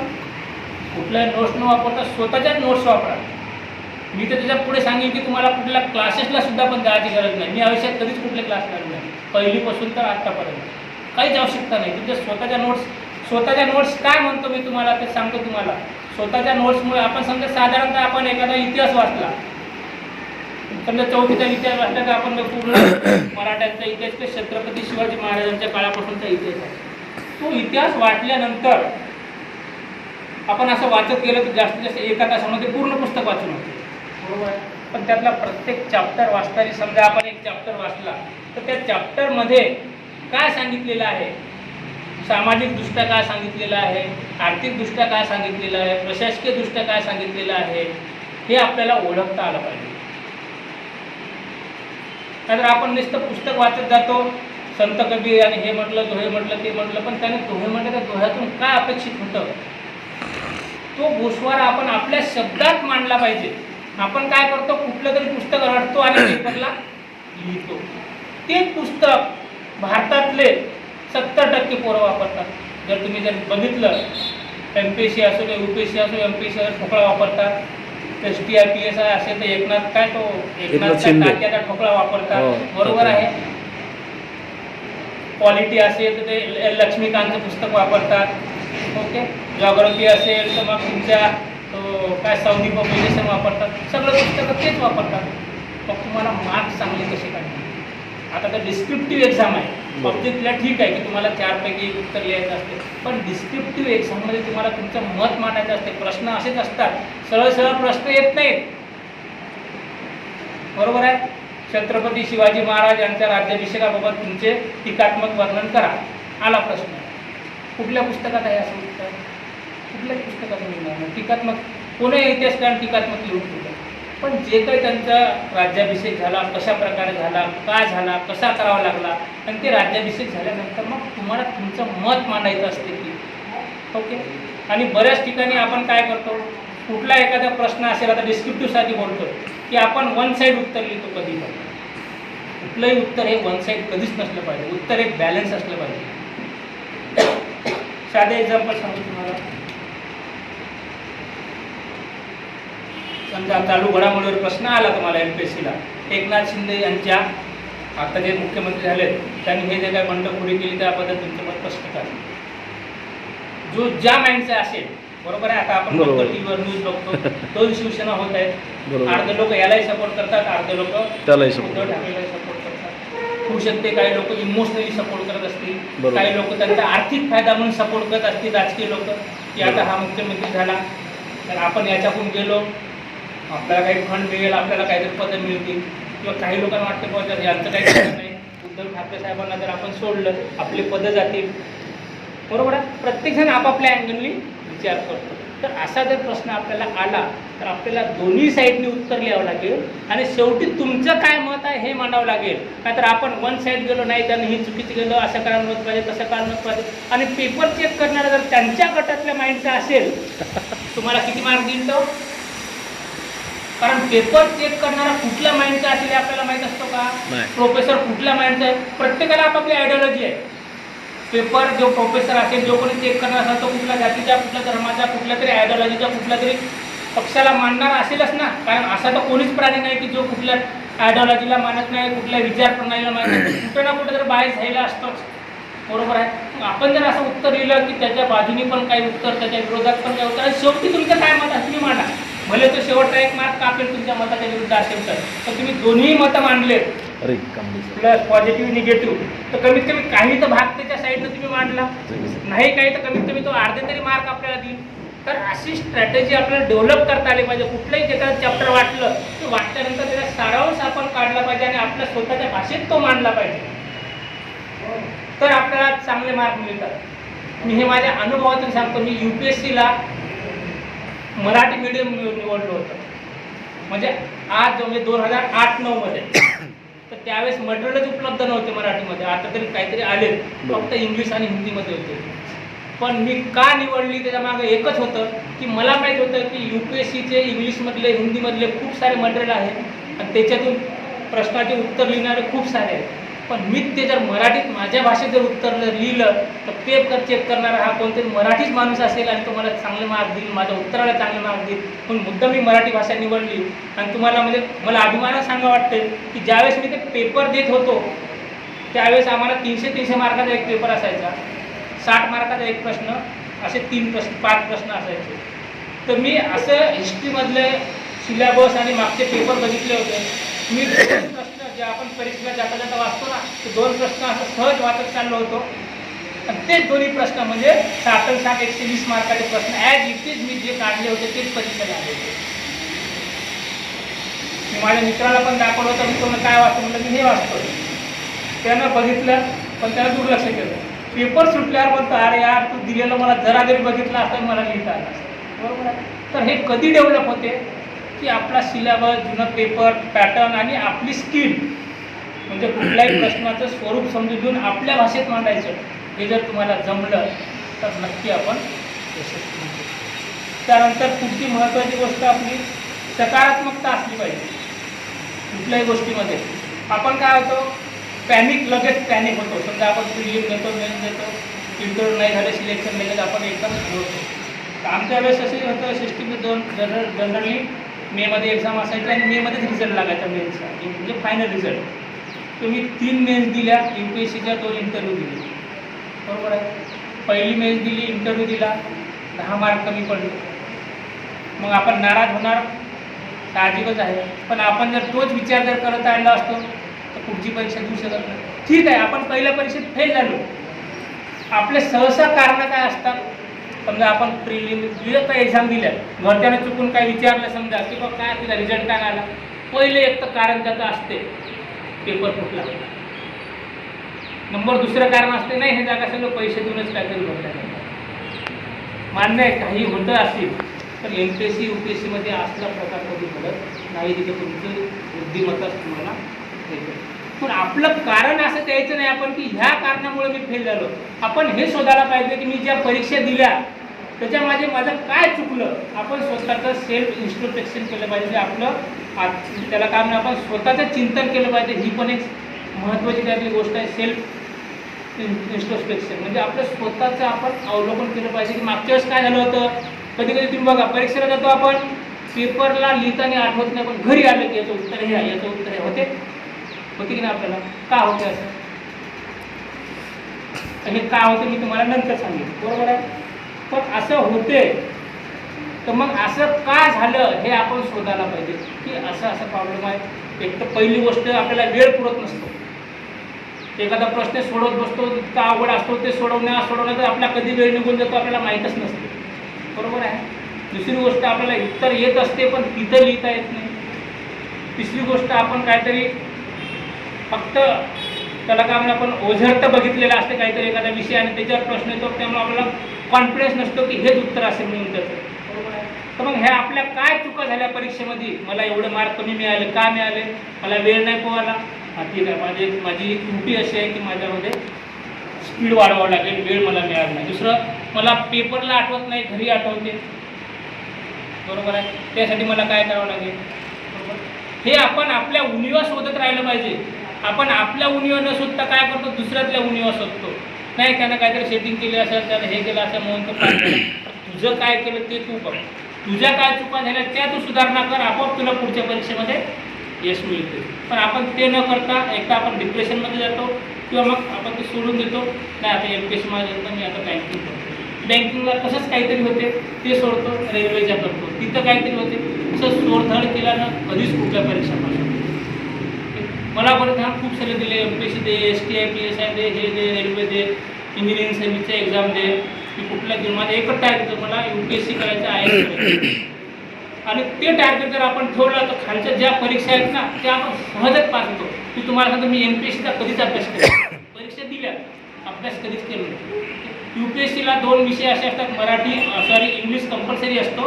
कुठल्या नोट्स न वापरता स्वतःच्याच नोट्स वापरा. मी तर त्याच्या पुढे सांगेन की तुम्हाला कुठल्या क्लासेसला सुद्धा पण जायची गरज नाही. मी आयुष्यात कधीच कुठले क्लास लावले नाही, पहिलीपासून तर आत्तापर्यंत काहीच आवश्यकता नाही. तुमच्या स्वतःच्या नोट्स काय म्हणतो मी तुम्हाला ते सांगतो. तुम्हाला स्वतःच्या नोट्समुळे आपण समजा साधारणतः आपण एखादा इतिहास वाचला, समजा 4थीचा इतिहास वाचला तर आपण पूर्ण मराठ्यांचा इतिहास किंवा छत्रपती शिवाजी महाराजांच्या काळापासूनचा इतिहास आहे. तो इतिहास वाचल्यानंतर आपण असं वाचत गेलं तर जास्तीत जास्त 1 तासामध्ये पूर्ण पुस्तक वाचून होते, बरोबर आहे. पण त्यातला प्रत्येक चॅप्टर वाचताना समजा आपण एक चॅप्टर वाचला तर त्या चॅप्टरमध्ये काय सांगितलेलं आहे, सामाजिकदृष्ट्या काय सांगितलेलं आहे, आर्थिकदृष्ट्या काय सांगितलेलं आहे, प्रशासकीयदृष्ट्या काय सांगितलेलं आहे, हे आपल्याला ओळखता आलं पाहिजे. नाहीतर आपण नुसतं पुस्तक वाचत जातो, संत कबीर आणि हे म्हटलं, दोहे म्हटलं, ते म्हटलं, पण त्याने दोहे म्हटलं तर दोह्यातून काय अपेक्षित होतं तो गोषवारा आपण आपल्या शब्दात मांडला पाहिजे. आपण काय करतो, कुठलं तरी पुस्तक रडतो आणि पेपरला लिहितो. ते पुस्तक भारतातले 70% पोरं वापरतात. जर तुम्ही बघितलं, MPSC असो किंवा UPSC असो, MPSC ठोकळा वापरतात. STI PSI असेल तर एकनाथ टाक्याचा ठोकळा वापरतात, बरोबर आहे. पॉलिटी असेल तर ते लक्ष्मीकांतचं पुस्तक वापरतात, ओके. जॉग्रफी असेल तर मग तुमच्या काय साऊदी पब्लिकेशन वापरतात, सगळं पुस्तकं तेच वापरतात. मग तुम्हाला मार्क्स चांगले कसे काढणार? आता तर डिस्क्रिप्टिव्ह एक्झाम आहे, ऑब्जेक्टला ठीक आहे की तुम्हाला 4 पैकी 1 उत्तर लिहायचं असते, पण डिस्क्रिप्टिव्ह एक्झाममध्ये तुम्हाला तुमचं मत मांडायचं असते. प्रश्न असेच असतात, सरळ प्रश्न येत नाहीत, बरोबर आहे. छत्रपती शिवाजी महाराज यांच्या राज्याभिषेकाबाबत तुमचे टीकात्मक वर्णन करा, आला प्रश्न. कुठल्या पुस्तकात आहे असं उत्तर? कुठल्याच पुस्तकात मिळणार. टीकात्मक कोणी इतिहासकार टीकात्मक लिहून ठेवलं, पण जे काही त्यांचा राज्याभिषेक झाला, कशा प्रकारे झाला, काय झाला, कसा करावा लागला, आणि ते राज्याभिषेक झाल्यानंतर मग तुम्हाला तुमचं मत मांडायचं असते की, ओके. आणि बऱ्याच ठिकाणी आपण काय करतो, कुठला एखादा प्रश्न असेल, आता डिस्क्रिप्टिव्हसाठी बोलतो की आपण वन साईड उत्तर लिहितो कधी पण. कुठलंही उत्तर हे वन साईड कधीच नसलं पाहिजे. उत्तर एक बॅलन्स असलं पाहिजे. साधे एक्झाम्पल सांगू तुम्हाला. समजा चालू घडामोडीवर प्रश्न आला तुम्हाला MPSCला, एकनाथ शिंदे यांच्या आता जे मुख्यमंत्री झाले त्यांनी हे जे काही बंडखोरी केली त्याबद्दल तुमचं मत स्पष्ट करा. जो ज्या माइंडचा असेल, बरोबर आहे. आता आपण बघतो टीव्हीवर न्यूज बघतो, 2 शिवसेना होत आहेत. अर्धे लोक यालाही सपोर्ट करतात, अर्धे लोक त्यालाही सपोर्ट करतात. होऊ शकते काही लोक इमोशनली सपोर्ट करत असतील, काही लोक त्यांचा आर्थिक फायदा म्हणून सपोर्ट करत असतील राजकीय लोक, की आता हा मुख्यमंत्री झाला तर आपण याच्याकडून गेलो, आपल्याला काही फंड मिळेल, आपल्याला काहीतरी पदं मिळतील. किंवा काही लोकांना वाटतं बाबा जर यांचं काही कारण नाही, उद्धव ठाकरे साहेबांना जर आपण सोडलं आपले पदं जातील. बरोबर आहे. प्रत्येकजण आपापल्या अँगलनी विचार करतो. तर असा जर प्रश्न आपल्याला आला तर आपल्याला दोन्ही साईडनी उत्तर लिहावं लागेल आणि शेवटी तुमचं काय मत आहे हे मांडावं लागेल. नाहीतर आपण वन साईड गेलो, नाही त्यांनी ही चुकीचं गेलं, असं कारण मत पाहिजे, तसं कारण मत पाहिजे. आणि पेपर चेक करणारा जर त्यांच्या गटातल्या माइंडचा असेल, तुम्हाला किती मार्क देईल तो? कारण पेपर चेक करणारा कुठल्या माइंडचा असेल हे आपल्याला माहीत असतो का? प्रोफेसर कुठल्या माइंडचा आहे? प्रत्येकाला आपापली आयडिओलॉजी आहे. पेपर जो प्रोफेसर असेल, जो कोणी चेक करणार असेल, तो कुठल्या जातीच्या, कुठल्या धर्माच्या, कुठल्या तरी आयडिओलॉजीच्या, कुठल्या तरी पक्षाला मानणार असेलच ना. कारण असा तर कोणीच प्राणी नाही की जो कुठल्या आयडिओलॉजीला मानत नाही, कुठल्या विचार प्रणालीला मानत नाही. कुठे ना कुठे तर बाहेर झालेला असतोच. बरोबर आहे. आपण जर असं उत्तर लिहिलं की त्याच्या बाजूनी पण काही उत्तर, त्याच्या विरोधात पण काही उत्तर, आणि शेवटी तुमचं काय मत आहे तुम्ही मांडा. भले तो शेवटचा एक मार्क कापेल तुमच्या मताच्या विरुद्ध असेल तर तुम्ही दोन्ही मतं मांडले, प्लस पॉझिटिव्ह निगेटिव्ह, तर कमीत कमी काही तर भाग त्याच्या साईडनं तुम्ही मांडला नाही, काही तर कमीत कमी तो अर्धे तरी मार्क आपल्याला देईल. तर अशी स्ट्रॅटेजी आपल्याला डेव्हलप करता आली पाहिजे. कुठलंही एखादं चॅप्टर वाटलं तर वाटल्यानंतर त्याचा सारांश आपण काढला पाहिजे आणि आपल्या स्वतःच्या भाषेत तो मांडला पाहिजे, तर आपल्याला चांगले मार्क मिळतात. मी हे माझ्या अनुभवातून सांगतो. मी UPSCला मराठी मीडियम निवडलं होतं. म्हणजे आज म्हणजे 2008-9 मध्ये, तर त्यावेळेस मटेरियलच उपलब्ध नव्हते मराठीमध्ये. आता तरी काहीतरी आले, फक्त इंग्लिश आणि हिंदीमध्ये होते. पण मी का निवडली त्याच्या मागे एकच होतं की मला माहीत होतं की UPSCचे इंग्लिशमधले, हिंदीमधले खूप सारे मटेरियल आहे आणि त्याच्यातून प्रश्नाचे उत्तर लिहिणारे खूप सारे आहेत. पण मी ते जर मराठीत माझ्या भाषेत जर उत्तर लिहिलं तर पेपर चेक करणारा हा कोणतरी मराठीच माणूस असेल आणि तो मला चांगले मार्क देईल, माझ्या उत्तराला चांगले मार्क देईल. पण मुद्दा मी मराठी भाषा निवडली. आणि तुम्हाला म्हणजे मला अभिमानानं सांगा वाटते की ज्यावेळेस मी ते पेपर देत होतो त्यावेळेस आम्हाला 300 मार्काचा एक पेपर असायचा, 60 मार्काचा एक प्रश्न, असे 5 प्रश्न असायचे. तर मी असं हिस्ट्रीमधले सिलेबस आणि मागचे पेपर बघितले होते. मी 2 प्रश्न जे आपण परीक्षेला जाता वाचतो ना, ते 2 प्रश्न असं सहज वाचत चाललो होतो. आणि ते दोन्ही प्रश्न म्हणजे 60 120 मार्काचे प्रश्न ॲज इट इज मी जे काढले होते तेच परीक्षेला आले होते. मी माझ्या मित्राला पण दाखवलं होतं, मी तुम्हाला काय वाचतो म्हटलं, मी हे वाचतो. त्यानं बघितलं पण त्यानं दुर्लक्ष केलं. पेपर सुटल्यावर म्हणतो, अरे यार तू दिलेलं मला जरा जरी बघितलं असतं मला लिहिता आलं असतं. बरोबर आहे. तर हे कधी डेव्हलप होते की आपला सिलेबस, जुनं पेपर, पॅटर्न आणि आपली स्किल, म्हणजे कुठल्याही प्रश्नाचं स्वरूप समजून आपल्या भाषेत मांडायचं, हे जर तुम्हाला जमलं तर नक्की आपण यशस्वी होतो. त्यानंतर पुढची महत्त्वाची गोष्ट आपली सकारात्मकता असली पाहिजे. कुठल्याही गोष्टीमध्ये आपण काय होतो, लगेच पॅनिक होतो. समजा आपण प्रिलिम देतो, मेन देतो, इंटरव्ह्यू नाही झाले, सिलेक्शन लगेच आपण एकदम होतो. आमच्या वेळेस असे होतं, सिस्टीम जनरली मेमध्ये एक्झाम असायची आणि मेमध्येच रिझल्ट लागायचा मेन्सचा, म्हणजे फायनल रिझल्ट. तर मी 3 मेन्स दिल्या, UPSCच्या 2 इंटरव्ह्यू दिले. बरोबर आहे. पहिली मेन्स दिली, इंटरव्ह्यू दिला, 10 मार्क कमी पडले. मग आपण नाराज होणार, साहजिकच आहे. पण आपण जर तोच विचार जर करत आला असतो तर पुढची परीक्षा देऊ शकत नाही. ठीक आहे, आपण पहिल्या परीक्षेत फेल झालो, आपले सहसा कारणं काय असतात? समजा आपण प्रिलिम काही एक्झाम दिल्या, घरच्याने चुकून काही विचारलं समजा की बघ काय तुझा रिझल्ट काय आला, पहिले एक तर कारण त्याचं असते पेपर फुटला. नंबर दुसरं कारण असते, नाही हे जागा सगळं पैसे देऊनच काहीतरी भरल्या. मान्य आहे काही होतं असेल, तर MPSC UPSCमध्ये असला प्रकार कधी घडत नाही, तिथे तुमचं बुद्धिमत्ताच तुम्हाला येते. पण आपलं कारण असं द्यायचं नाही आपण की ह्या कारणामुळे मी फेल झालो. आपण हे शोधायला पाहिजे की मी ज्या परीक्षा दिल्या त्याच्यामध्ये माझं काय चुकलं, आपण स्वतःचं सेल्फ इंट्रोस्पेक्शन केलं पाहिजे. आपलं त्याला काय म्हणून आपण स्वतःचं चिंतन केलं पाहिजे. ही पण एक महत्त्वाची त्यातली गोष्ट आहे, सेल्फ इंट्रोस्पेक्शन. म्हणजे आपलं स्वतःचं आपण अवलोकन केलं पाहिजे की मागच्या वेळेस काय झालं होतं. कधी कधी तुम्ही बघा, परीक्षेला जातो आपण, पेपरला लिहिताना आठवत नाही, पण घरी आलं की याचं उत्तर हे आहे, याचं उत्तर हे होते की नाही. आपल्याला का होते असं, हे का होते मी तुम्हाला नंतर सांगेन, बरोबर आहे. पण असं होते तर मग असं का झालं हे आपण शोधायला पाहिजे की असं प्रॉब्लेम आहे. एक तर पहिली गोष्ट, आपल्याला वेळ पुरत नसतो. एखादा प्रश्न सोडवत बसतो, इतका अवघड असतो, ते सोडवण्यात आपला कधी वेळ निघून जातो आपल्याला माहीतच नसते, बरोबर आहे. दुसरी गोष्ट, आपल्याला उत्तर येत असते पण तिथं लिहिता येत नाही. तिसरी गोष्ट, आपण काहीतरी फक्त त्याला काय म्हणून आपण ओझरतं बघितलेलं असते काहीतरी एखादा विषय आणि त्याच्यावर प्रश्न येतो, त्यामुळे आपल्याला कॉन्फिडन्स नसतो की हेच उत्तर असेल म्हणून त्याचं, बरोबर आहे. तर मग ह्या आपल्या काय चुका झाल्या परीक्षेमध्ये, मला एवढे मार्क कमी मिळाले, का मिळाले, मला वेळ नाही पोहायला, ठीक आहे, माझी त्रुटी अशी आहे की माझ्यामध्ये स्पीड वाढवावं लागेल, वेळ मला मिळाला नाही. दुसरं, मला पेपरला आठवत नाही, घरी आठवते, बरोबर आहे. त्यासाठी मला काय करावं लागेल, बरोबर. हे आपण आपल्या उणीवा शोधत राहिलं पाहिजे. आपण आपल्या उणीवा न शोधता काय करतो, दुसऱ्यातल्या उणीवा शोधतो. नाही, त्यानं काहीतरी सेटिंग केली असेल, त्यानं हे केलं असं म्हणून तो पास झाला. तुझं काय केलं ते तू बघ, तुझ्या काय चुका झाल्या त्या तू सुधारणा कर, आपोआप तुला पुढच्या परीक्षेमध्ये यश मिळते. पण आपण ते न करता एकदा आपण डिप्रेशनमध्ये जातो किंवा मग आपण ते सोडून देतो. नाही, आता MPSC मध्ये जातो, मी आता बँकिंग करतो, बँकिंगला तसंच काहीतरी होते ते सोडतो, रेल्वेच्या करतो, तिथं काहीतरी होते. तसं सोडधड केल्यानं कधीच कुठल्या परीक्षा पास. मला बरं हा खूप सारे दिले, MPSC दे, STI PSI दे, हे दे, रेल्वे दे, इंजिनिअरिंग सर्व्हिसचे एक्झाम दे, की कुठल्या दिन माझं एकच टार्गेट होतं, मला UPSC करायचं आहे. आणि ते टार्गेट जर आपण ठेवलं तर खालच्या ज्या परीक्षा आहेत ना त्या आपण सहजच पास होतो. की तुम्हाला सांगतो, मी MPSCचा कधीच अभ्यास केला, परीक्षा दिल्या, अभ्यास कधीच केला नाही. UPSCला 2 विषय असे असतात, इंग्लिश कंपल्सरी असतो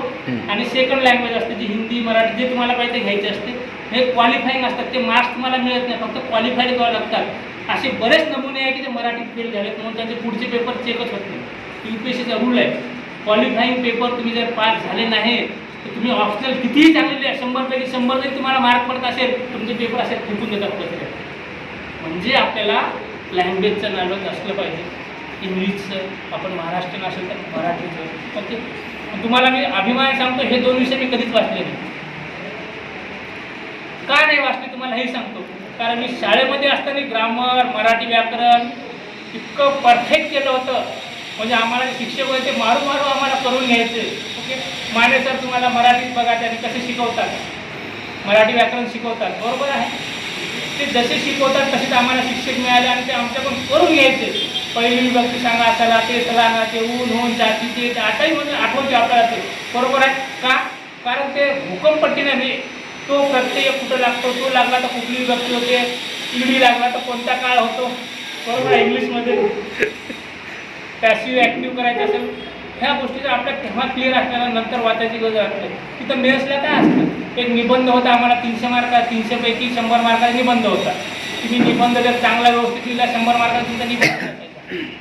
आणि सेकंड लँग्वेज असते जी हिंदी मराठी, जे तुम्हाला पाहिजे घ्यायचे असते. हे क्वालिफाईंग असतात, ते मार्क्स तुम्हाला मिळत नाही, फक्त क्वालिफाईड करावं लागतात. असे बरेच नमुने आहे की ते मराठीत फेल झालेत म्हणून त्यांचे पुढचे पेपर चेकच होत नाही. UPSCचा रूल आहे, क्वालिफाईंग पेपर तुम्ही जर पास झाले नाही तर तुम्ही ऑप्शनल कितीही चांगलेले आहे, 100पैकी 100 जरी तुम्हाला मार्क पडत असेल, तुमचे पेपर असे फुटून देतात कसं. म्हणजे आपल्याला लँग्वेजचं नॉलेज असलं पाहिजे, इंग्लिशचं, आपण महाराष्ट्रीयन असेल तर मराठीचं. ओके, तुम्हाला मी अभिमान सांगतो, हे 2 विषय मी कधीच वाचले नाही. का नाही वाचले तुम्हाला हे सांगतो, कारण मी शाळेमध्ये असताना ग्रामर, मराठी व्याकरण इतकं परफेक्ट केलं होतं. म्हणजे आम्हाला शिक्षक होते, मारू आम्हाला करून घ्यायचे. ओके, माने सर तुम्हाला मराठीत बघा त्यांनी कसे शिकवतात, मराठी व्याकरण शिकवतात, बरोबर आहे. ते जसे शिकवतात तसेच आम्हाला शिक्षक मिळाले आणि ते आमच्याकडून करून घ्यायचे. पहिली विभक्ती सांगा, चला ते चला ना, ते ऊन होऊन जातीचे आताही म्हणजे आठवते आपल्याला ते, बरोबर आहे का. कारण ते भूकंपट्टीने नाही, तो प्रत्यय कुठं लागतो, तो लागला तर कुठली विभक्ती होते, ईडी लागला तर कोणता काळ होतो, बरोबर आहे. इंग्लिशमध्ये पॅसिव्ह ॲक्टिव्ह करायचं असेल, ह्या गोष्टी जर आपल्या तेव्हा क्लिअर असल्याला नंतर वाचायची गरज असते. तिथं मेन्सला काय असतं, एक निबंध होता आम्हाला 300 मार्क, 300पैकी 100 मार्काचा निबंध होता. तुम्ही निबंध जर चांगला व्यवस्थित लिहिला 100 मार्काचा तुमचा निबंध असायचा.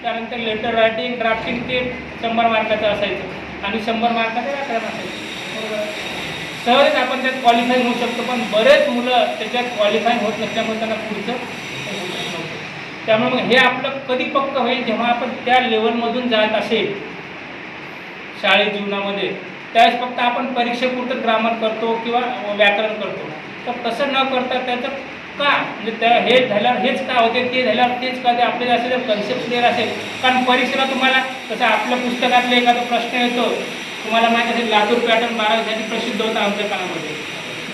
त्यानंतर लेटर रायटिंग, ड्राफ्टिंग ते 100 मार्काचं असायचं आणि 100 मार्काचं व्याकरण असायचं, बरोबर. सहज आपण त्यात क्वालिफाय होऊ शकतो, पण बरेच मुलं त्याच्यात क्वालिफाय होत नसल्यामुळे त्यांना पुढचं होऊ शकत नव्हतं. त्यामुळे मग हे आपलं कधी पक्क होईल, जेव्हा आपण त्या लेवलमधून जात असेल शाळेत जीवनामध्ये, त्यावेळेस फक्त आपण परीक्षेपुरतं ग्रामर करतो किंवा व्याकरण करतो. तर तसं न करता त्याचं का म्हणजे त्या हे झाल्यावर हेच का होते, ते झाल्यावर तेच का, ते आपल्याला असेल जर कन्सेप्ट क्लिअर असेल. कारण परीक्षेला तुम्हाला तसं आपल्या पुस्तकातला एखादा प्रश्न येतो, तुम्हाला माहीत असेल लातूर पॅटर्न 12वीसाठी प्रसिद्ध होता आमच्या काळामध्ये.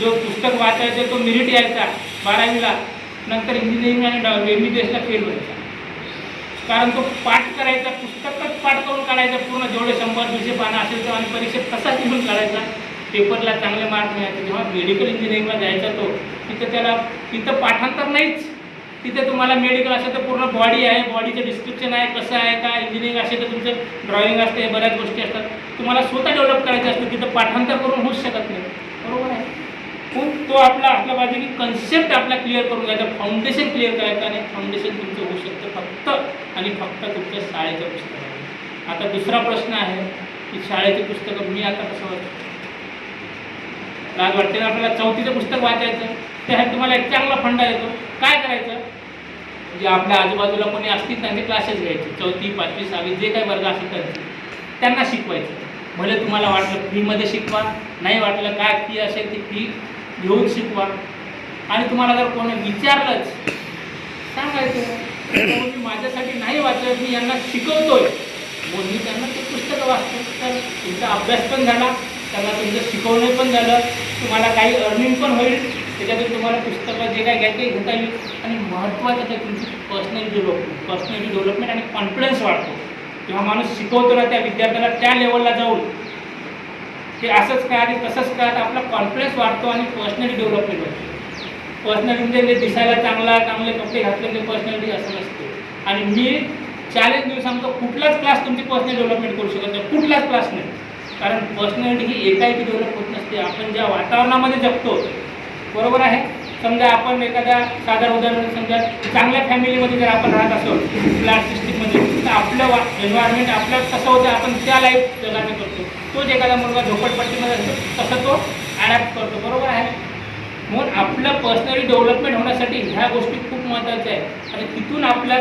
जो पुस्तक वाचायचं तो मेरिट यायचा 12वीला, नंतर इंजिनिअरिंग आणि MBBSला फेल व्हायचा. कारण तो पाठ करायचा, पुस्तकच पाठ करून काढायचा पूर्ण, जेवढे 100-200 पानं असेल तर, आणि परीक्षेत तसाच लिहून काढायचा, पेपरला चांगले मार्क मिळायचे. जेव्हा मेडिकल इंजिनिअरिंगला जायचा तो, तिथं पाठांतर नाहीच. तिथे तुम्हाला मेडिकल असेल तर पूर्ण बॉडी आहे, बॉडीचं डिस्क्रिप्शन आहे, कसं आहे का. इंजिनिअरिंग असेल तर तुमचं ड्रॉइंग असते, बऱ्याच गोष्टी असतात, तुम्हाला स्वतः डेव्हलप करायचं असतं. तिथं पाठांतर करून होऊच शकत नाही, बरोबर आहे. पण तो आपला असला पाहिजे की कन्सेप्ट आपला क्लिअर करून घ्यायचा, फाउंडेशन क्लिअर करायचं. आणि फाउंडेशन तुमचं होऊ शकतं फक्त आणि फक्त तुमच्या शाळेचं पुस्तक. आता दुसरा प्रश्न आहे, की शाळेचे पुस्तकं मी आता कसं वाचतो? लाज वाटते ना आपल्याला. चौथीचं पुस्तक वाचायचं, त्यासाठी तुम्हाला एक चांगला फंडा येतो. काय करायचं? जे आपल्या आजूबाजूला कोणी असतील त्यांचे क्लासेस घ्यायचे, 4थी 5वी 6वी जे काही वर्ग असेल त्यांना शिकवायचं. भले तुम्हाला वाटलं फ्रीमध्ये शिकवा, नाही वाटलं काय फी असेल ती फी घेऊन शिकवा. आणि तुम्हाला जर कोणी विचारलंच सांगायचं मी माझ्यासाठी नाही वाचत, मी यांना शिकवतोय म्हणून मी त्यांना ते पुस्तकं वाचतो. तर तुमचा अभ्यास पण झाला, त्यांना तुमचं शिकवणं पण झालं, तुम्हाला काही अर्निंग पण होईल, त्याच्यातून तुम्हाला पुस्तकं जे काही घ्यायचे घेता येईल. आणि महत्त्वाचं ते तुमची पर्सनॅलिटी डेव्हलपमेंट आणि कॉन्फिडन्स वाढतो. जेव्हा माणूस शिकवतो ना त्या विद्यार्थ्याला त्या लेवलला जाऊन ते असंच काय आणि तसंच काय, आपला कॉन्फिडन्स वाढतो आणि पर्सनॅलिटी डेव्हलपमेंट होते. पर्सनॅलिटी म्हणजे दिसायला चांगले कपडे घातले म्हणजे पर्सनॅलिटी असं नसते. आणि मी चॅलेंज देऊन सांगतो, कुठलाच क्लास तुमची पर्सनल डेव्हलपमेंट करू शकत नाही, कुठलाच क्लास नाही. कारण पर्सनॅलिटी ही एकाएकी डेव्हलप होत नसते. आपण ज्या वातावरणामध्ये जगतो, बरोबर आहे. समजा आपण एखाद्या साधारण उदाहरण समजा चांगल्या फॅमिलीमध्ये जर आपण राहत असो, फ्लॅट सिस्टीममध्ये, तर आपलं एन्व्हायरमेंट आपलं कसं होतं, आपण त्या लाईफ जगाने करतो. तोच एखादा मुलगा झोपडपट्टीमध्ये असतो तसं तो ॲडॅप्ट करतो, बरोबर आहे. म्हणून आपलं पर्सनली डेव्हलपमेंट होण्यासाठी ह्या गोष्टी खूप महत्त्वाच्या आहेत. आणि तिथून आपल्या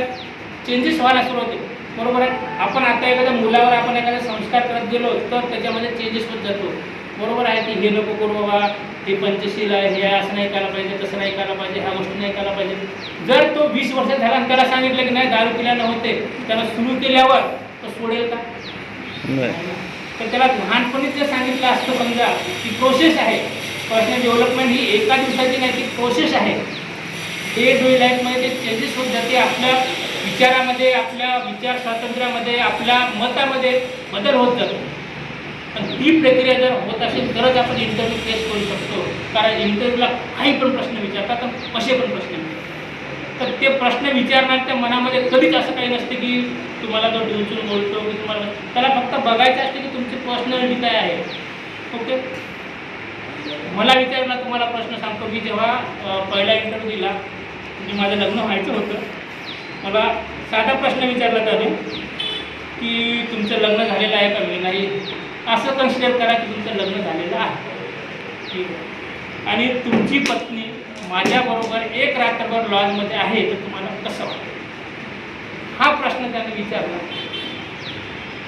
चेंजेस व्हायला सुरू होते, बरोबर आहे. आपण आता एखाद्या मुलावर आपण एखादा संस्कार करत गेलो तर त्याच्यामध्ये चेंजेस होत जातो, बरोबर आहे. की हे नको करू बाबा, हे पंचशील आहे, हे असं नाही करायला पाहिजे, तसं नाही करायला पाहिजे, ह्या गोष्टी नाही करायला पाहिजे. जर तो 20 वर्ष झाला आणि त्याला सांगितलं की नाही दारू पिल्यानं होते, त्याला सुरू केल्यावर तो सोडेल का? तर त्याला लहानपणीच जर सांगितलं असतं समजा की प्रोसेस आहे, पर्सनल डेव्हलपमेंट ही एका दिवसाची नाही, ती प्रोसेस आहे. डे टू लाईफमध्ये ते चेंजेस होत जाते. आपल्या विचारामध्ये, आपल्या विचार स्वातंत्र्यामध्ये, आपल्या मतामध्ये बदल होत जातो. आणि ती प्रक्रिया जर होत असेल तरच आपण इंटरव्ह्यू फेस करू शकतो. कारण इंटरव्ह्यूला काही पण प्रश्न विचारतात आणि कसे पण प्रश्न विचारतात. तर ते प्रश्न विचारण्याच्या मनामध्ये कधीच असं काही नसते की तुम्हाला तो डिवचून बोलतो की तुम्हाला, त्याला फक्त बघायचं असते की तुमची पर्सनॅलिटी काय आहे. ओके, मला विचारला तुम्हाला प्रश्न सांगतो. मी जेव्हा पहिला इंटरव्ह्यू दिला, म्हणजे माझं लग्न व्हायचं होतं, मला साधा प्रश्न विचारला त्याने की तुमचं लग्न झालेलं आहे का? मी नाही. असं कन्सिडर करा की तुमचं लग्न झालेलं आहे, ठीक आहे, आणि तुमची पत्नी माझ्याबरोबर एक रात्रभर लॉजमध्ये आहे, तर तुम्हाला कसं वाटतं? हा प्रश्न त्याने विचारला.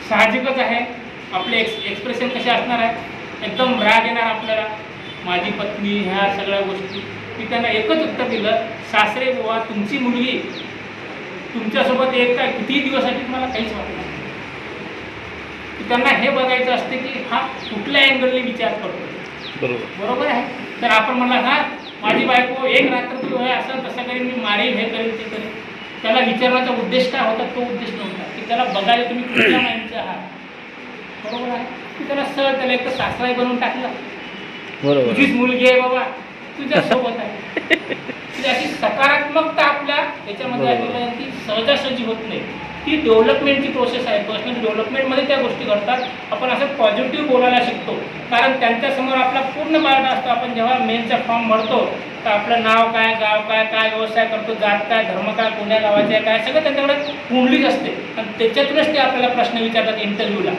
साहजिकच आहे, आपले एक्सप्रेशन कसे असणार आहे, एकदम राग येणार आपल्याला, माझी पत्नी, ह्या सगळ्या गोष्टी. मी त्यांना एकच उत्तर दिलं, सासरे बुवा, तुमची मुलगी तुमच्यासोबत एक काय किती दिवसासाठी तुम्हाला काहीच वाटत नाही. त्यांना हे बघायचं असते की हा कुठल्या अँगलने विचार करतो, बरोबर आहे. तर आपण म्हणला हा माझी बायको एक रात्र तू आहे असं तसं करेन, मी मारेल, हे करेल, ते करेल. त्याला विचारण्याचा उद्देश काय होता? तो उद्देश नव्हता की त्याला बघायला तुम्ही कुठल्या माइंडचा आहात, बरोबर आहे. की त्याला त्याला एक तर सासराई बनवून टाकलं, तुझीच मुलगी आहे बाबा, तुझ्यासोबत आहे. अशी सकारात्मकता आपल्या याच्यामध्ये आलेली आहे, ती सहजासहजी होत नाही. ती डेव्हलपमेंटची प्रोसेस आहे. पर्सनल डेव्हलपमेंटमध्ये त्या गोष्टी घडतात. आपण असं पॉझिटिव्ह बोलायला शिकतो, कारण त्यांच्यासमोर आपला पूर्ण बायोडा असतो. आपण जेव्हा मेनचा फॉर्म भरतो तर आपलं नाव काय, गाव काय, काय व्यवसाय करतो, जात काय, धर्म काय, कोण्या गावाचे आहे काय, सगळं त्यांच्याकडे कुंडलीच असते. आणि त्याच्यातूनच ते आपल्याला प्रश्न विचारतात इंटरव्ह्यूला,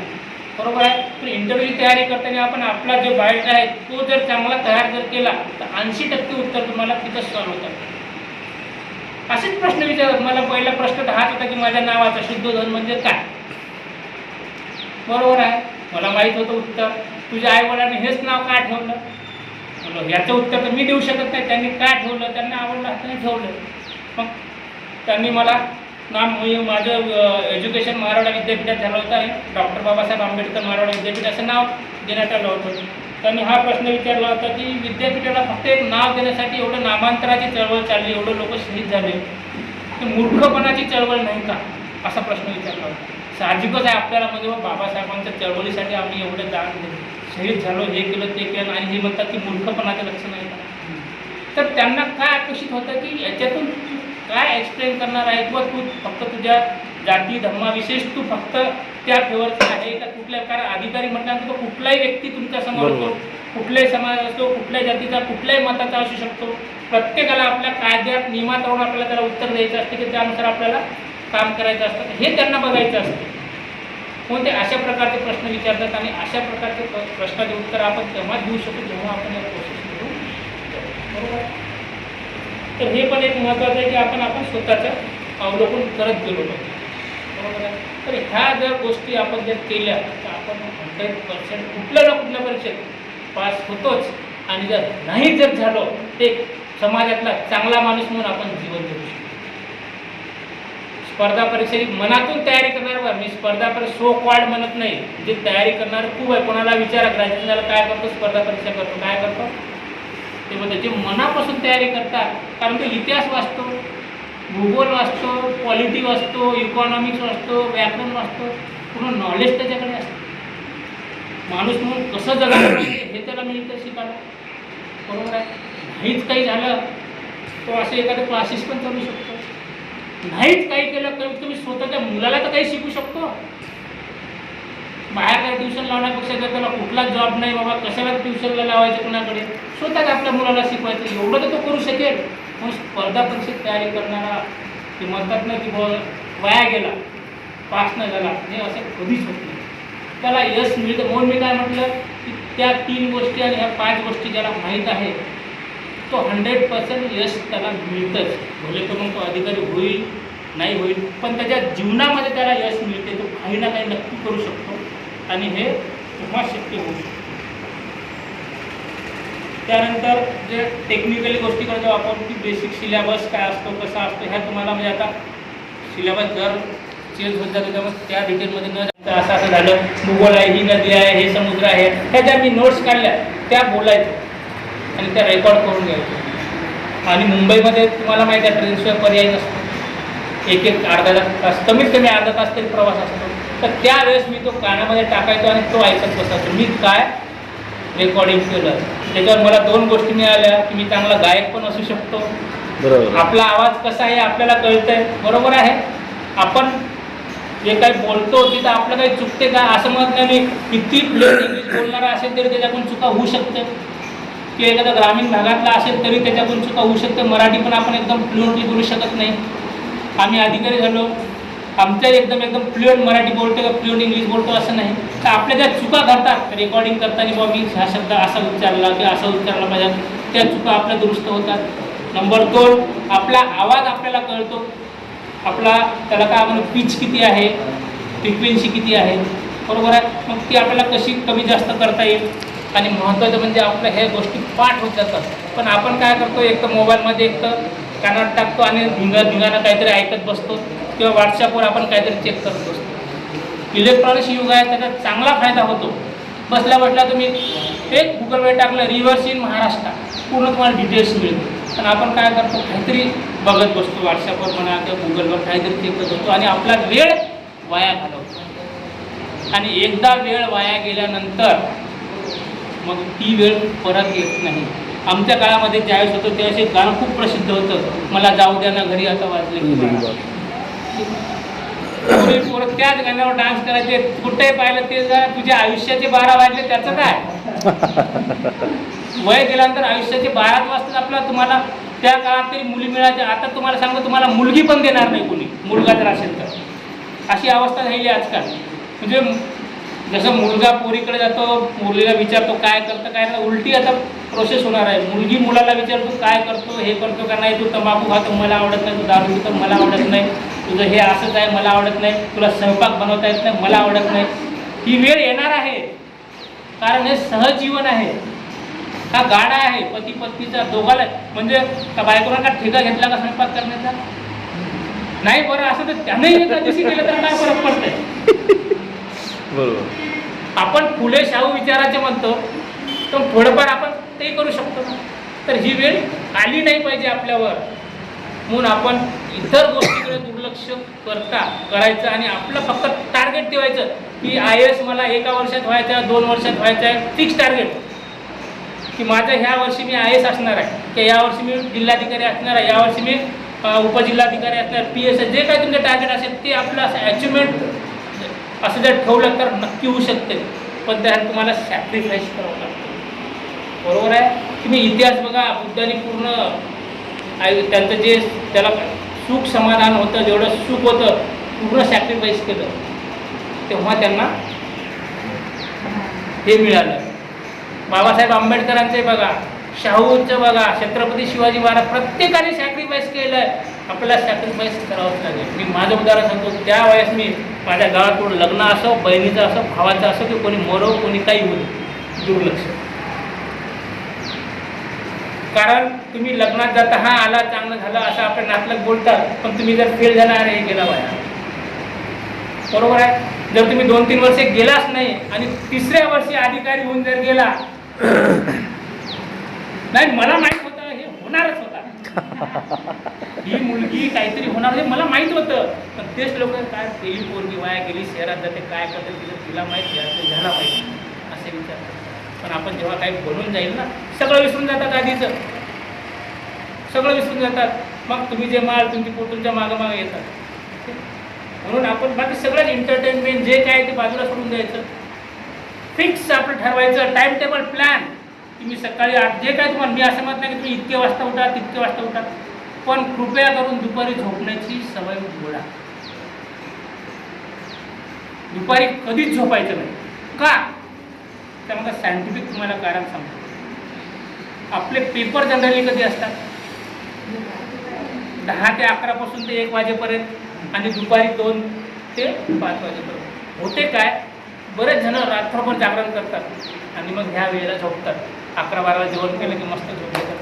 बरोबर आहे. तर इंटरव्ह्यूची तयारी करताना आपण आपला जो बायोडा आहे तो जर चांगला तयार जर केला तर 80% उत्तर तुम्हाला तिथंच सॉल्व्ह होतात. असेच प्रश्न विचारतात. मला पहिला प्रश्न तर हाच होता की माझ्या नावाचा शुद्ध धन म्हणजे काय, बरोबर आहे. मला माहीत होतं उत्तर. तुझ्या आईवडिलांनी हेच नाव काय ठेवलं? म्हणलं याचं उत्तर तर मी देऊ शकत नाही. त्यांनी काय ठेवलं, त्यांना आवडलं हाताने ठेवलं. मग त्यांनी मला माझं एज्युकेशन मारवाडा विद्यापीठात झालं होतं आणि डॉक्टर बाबासाहेब आंबेडकर मारवाडा विद्यापीठ असं नाव देण्यात आलं होतं. त्यांनी हा प्रश्न विचारला होता की विद्यापीठाला फक्त एक नाव देण्यासाठी एवढं नामांतराची चळवळ चालली, एवढं लोक शहीद झाले, तर मूर्खपणाची चळवळ नाही का, असा प्रश्न विचारला होता. साहजिकच आहे आपल्याला, म्हणजे बाबासाहेबांच्या चळवळीसाठी आम्ही एवढं दान दिलं, शहीद झालो, हे केलं, ते केलं, आणि हे म्हणतात की मूर्खपणाचं लक्षण आहे का. तर त्यांना काय अपेक्षित होतं की याच्यातून काय एक्सप्लेन करणार आहे, किंवा तू फक्त तुझ्या जाती धर्माविषयीच तू फक्त त्या फेवरचा आहे का, कुठल्या, कारण अधिकारी म्हटल्यानंतर तो कुठलाही व्यक्ती तुमच्यासमोर असतो, कुठल्याही समाज असतो, कुठल्याही जातीचा, कुठल्याही मताचा असू शकतो. प्रत्येकाला आपल्या कायद्यात नियमात राहून आपल्याला त्याला उत्तर द्यायचं असते की त्यानुसार आपल्याला काम करायचं असतं. हे त्यांना बघायचं असतं. म्हणून ते अशा प्रकारचे प्रश्न विचारतात आणि अशा प्रकारचे प्रश्नाचे उत्तर आपण तेव्हाच देऊ शकतो जेव्हा आपण या प्रोसेसमधून बरोबर. तर हे पण एक महत्त्वाचं आहे की आपण स्वतःचं अवलोकन करत गेलो पाहिजे बरोबर आहे. तर ह्या जर गोष्टी आपण जर केल्या तर आपण 100% कुठल्या ना कुठल्या परीक्षेत पास होतोच. आणि जर नाही जर झालो ते समाजातला चांगला माणूस म्हणून आपण जीवन जगू शकतो. स्पर्धा परीक्षेची मनातून तयारी करणार, मी स्पर्धा परीक्षा सो कॉल्ड म्हणत नाही, जे तयारी करणार खूप आहे. कोणाला विचारा ग्रॅज्युएशनला काय करतो, स्पर्धा परीक्षा करतो, काय करतो ते म्हणजे जे मनापासून तयारी करतात. कारण तो इतिहास वाचतो, भूगोल वाचतो, पॉलिटी वाचतो, इकॉनॉमिक्स वाचतो, व्याकरण वाचतो, पूर्ण नॉलेज त्याच्याकडे असतं. माणूस म्हणून कसं जगायला पाहिजे हे त्याला मिळतं शिकायला बरोबर आहे. नाहीच काही झालं तो असे एखादे क्लासेस पण चालू शकतो. नाहीच काही केलं कमीत कमी स्वतःच्या मुलाला तर काही शिकू शकतो. बाहेर काही ट्युशन लावण्यापेक्षा जर त्याला कुठला जॉब नाही बाबा कशाला ट्युशनला लावायचं कुणाकडे, स्वतःच आपल्या मुलाला शिकवायचं एवढं तर तो करू शकेल. म्हणून स्पर्धा परीक्षेत तयारी करणारा ते म्हणतात ना की वाया गेला, पास न झाला, हे असं कधीच होत नाही. त्याला यश मिळतं. म्हणून मी काय म्हटलं की त्या 3 गोष्टी आणि ह्या 5 गोष्टी ज्याला माहीत आहे तो 100% यश त्याला मिळतंच. भले तो मग तो अधिकारी होईल नाही होईल पण त्याच्या जीवनामध्ये त्याला यश मिळते. तो काही ना काही नक्की करू शकतो आणि हे तेव्हा शक्य होऊ शकतं. त्यानंतर जे टेक्निकली गोष्टी करतो आपण की बेसिक सिलेबस काय असतो कसा असतो ह्या तुम्हाला म्हणजे आता सिलेबस जर चेंज होत जातो त्यामुळे त्या डिटेलमध्ये न जाता असं असं झालं, भूगोल आहे, ही नदी आहे, हे समुद्र आहे, ह्या ज्या मी नोट्स काढल्या त्या बोलायचं आणि त्या रेकॉर्ड करून घ्यायचं. आणि मुंबईमध्ये तुम्हाला माहिती आहे ट्रेनशिवाय पर्याय नसतो. एक अर्धा तास कमीत कमी अर्धा तास तरी प्रवास असतो. तर त्यावेळेस मी तो कानामध्ये टाकायचो आणि तो ऐकत बसायचो. मी काय रेकॉर्डिंग केलं त्याच्यावर मला 2 गोष्टी मिळाल्या की मी चांगला गायक पण असू शकतो बरोबर. आपला आवाज कसा आहे आपल्याला कळतंय बरोबर आहे. आपण जे काही बोलतो तिथं आपलं काही चुकते का असं म्हणत नाही. मी किती फ्लुएंट इंग्लिश बोलणारा असेल तरी त्याच्याकडून चुका होऊ शकते की एखादा ग्रामीण भागातला असेल तरी त्याच्याकडून चुका होऊ शकते. मराठी पण आपण एकदम फ्लुएंटली बोलू शकत नाही. आम्ही अधिकारी झालो आमच्या एकदम फ्लुएंट मराठी बोलतो का फ्लुएंट इंग्लिश बोलतो असं नाही. तर आपल्या ज्या चुका करतात रेकॉर्डिंग करताना बाबा मी हा शब्द असा उच्चारला की असा उच्चारला पाहिजे त्या चुका आपल्या दुरुस्त होतात. नंबर 2 आपला आवाज आपल्याला कळतो. आपला त्याला काय आपण पिच किती आहे फ्रिक्वेन्सी किती आहे बरोबर आहे. मग ती आपल्याला कशी कमी जास्त करता येईल. आणि महत्त्वाचं म्हणजे आपल्या ह्या गोष्टी पाठ होत जातात. पण आपण काय करतो एक तर मोबाईलमध्ये एक तर कानात टाकतो आणि धिंगाणं काहीतरी ऐकत बसतो किंवा व्हॉट्सअपवर आपण काहीतरी चेक करत बसतो. इलेक्ट्रॉनिक्स युग आहे त्याचा चांगला फायदा होतो. बसल्या तुम्ही एक गुगलवर टाकलं रिव्हर्स इन महाराष्ट्र पूर्ण तुम्हाला डिटेल्स मिळतो. पण आपण काय करतो काहीतरी बघत बसतो व्हॉट्सअपवर म्हणा किंवा गुगलवर काहीतरी चेक करत होतो आणि आपला वेळ वाया घालवतो. आणि एकदा वेळ वाया गेल्यानंतर मग ती वेळ परत येत नाही. आमच्या काळामध्ये ज्यावेळेस होतं त्यावेळेस एक गाणं खूप प्रसिद्ध होतं, मला जाऊ द्या ना घरी आता वाजले. पोरं त्याच गाण्यावर डान्स करायचे. कुठेही पाहिलं ते जा तुझ्या आयुष्याचे 12 वाजले त्याचं काय. वय गेल्यानंतर आयुष्याचे 12 वाजता आपला तुम्हाला त्या काळात तरी मुली मिळायच्या. आता तुम्हाला सांगतो तुम्हाला मुलगी पण देणार नाही कोणी मुलगा जर असेल तर. अशी अवस्था झाली आजकाल. म्हणजे जसं मुलगा पोरीकडे जातो मुलीला विचारतो काय करतं काय नाही उलटी आता प्रोसेस होणार आहे. मुलगी मुलाला विचारतो काय करतो हे करतो का नाही. तू तंबाखू खातो मला आवडत नाही, तू दारू पितो मला आवडत नाही, तुझं हे असंच आहे मला आवडत नाही, तुला स्वयंपाक बनवता येत नाही मला आवडत नाही. ही वेळ येणार आहे कारण हे सहजीवन आहे. हा गाडा आहे पती पत्नीचा दोघाला. म्हणजे त्या बायकोला ठेका घेतला का स्वयंपाक करण्याचा नाही. बरं असं तर त्यानंही एका दिवशी केलं तर काय फरक पडतंय बरोबर. आपण फुले शाहू विचाराचे म्हणतो तर थोडंफार आपण ते करू शकतो ना. तर ही वेळ आली नाही पाहिजे आपल्यावर म्हणून आपण इतर गोष्टीकडे दुर्लक्ष करायचं आणि आपलं फक्त टार्गेट ठेवायचं की IAS मला 1 वर्षात व्हायचं आहे 2 वर्षात व्हायचं आहे. फिक्स टार्गेट की माझं ह्या वर्षी मी IAS असणार आहे की या वर्षी मी जिल्हाधिकारी असणार आहे, या वर्षी मी उपजिल्हाधिकारी असणार, PS जे काही तुमचं टार्गेट असेल ते आपलं असं अचिव्हमेंट असं जर ठेवलं तर नक्की होऊ शकते. पण त्यात तुम्हाला सॅक्रिफाईस करावं लागतं बरोबर आहे. तुम्ही इतिहास बघा बुद्धाने पूर्ण त्यांचं जे त्याला सुख समाधान होतं जेवढं सुख होतं पूर्ण सॅक्रिफाईस केलं. तेव्हा त्यांना हे मिळालं. बाबासाहेब आंबेडकरांचे बघा, शाहूंचं बघा, छत्रपती शिवाजी महाराज, प्रत्येकाने सॅक्रिफाईस केलंय. आपल्याला सॅक्रिफाईस करावंच लागेल. मी माझं उदाहरण सांगतो. त्या वेळेस मी माझ्या गावात कोण लग्न असो, बहिणीचं असो, भावाचं असो, की कोणी मरो, कोणी काही होईल, दुर्लक्ष. कारण तुम्ही लग्नात जाता, हा आला चांगलं झालं असं आपल्या नातलग बोलतात, पण तुम्ही जर फेल झाला, अरे हे गेला बाया, बरोबर आहे. जर तुम्ही 2-3 वर्षे गेलाच नाही आणि तिसऱ्या वर्षी अधिकारी होऊन जर गेला, नाही मला माहित होतं हे होणारच होता, ही मुलगी काहीतरी होणार हे मला माहित होतं, पण तेच लोक काय गेली पोरगी वाया गेली, शहरात जाते, काय करते तिला माहित, झाला माहिती असे विचार. पण आपण जेव्हा काही बनून जाईल ना, सगळं विसरून जातात, आधीचं सगळं विसरून जातात. मग तुम्ही जे माल तुमची पोटूंच्या मागं मागं येतात. म्हणून आपण बाकी सगळं एंटरटेनमेंट जे काय ते बाजूला सोडून द्यायचं. फिक्स आपलं ठरवायचं टाइम टेबल प्लॅन. तुम्ही सकाळी 8 जे काय तुम्हाला, मी असं म्हणत नाही की तुम्ही इतके वाजता उठा तितके वाजता उठा, पण कृपया करून दुपारी झोपण्याची सवय जोडा. दुपारी कधीच झोपायचं नाही. का? त्यामध्ये सायंटिफिक तुम्हाला कारण सांगतो. आपले पेपर जनरली कधी असतात 10 ते 11 पासून ते 1 वाजेपर्यंत आणि दुपारी 2 ते 5 वाजेपर्यंत. होते काय, बरेच जण रात्रभर जागरण करतात आणि मग ह्या वेळेला झोपतात. 11-12 जेवण केलं की मस्त झोप येतात.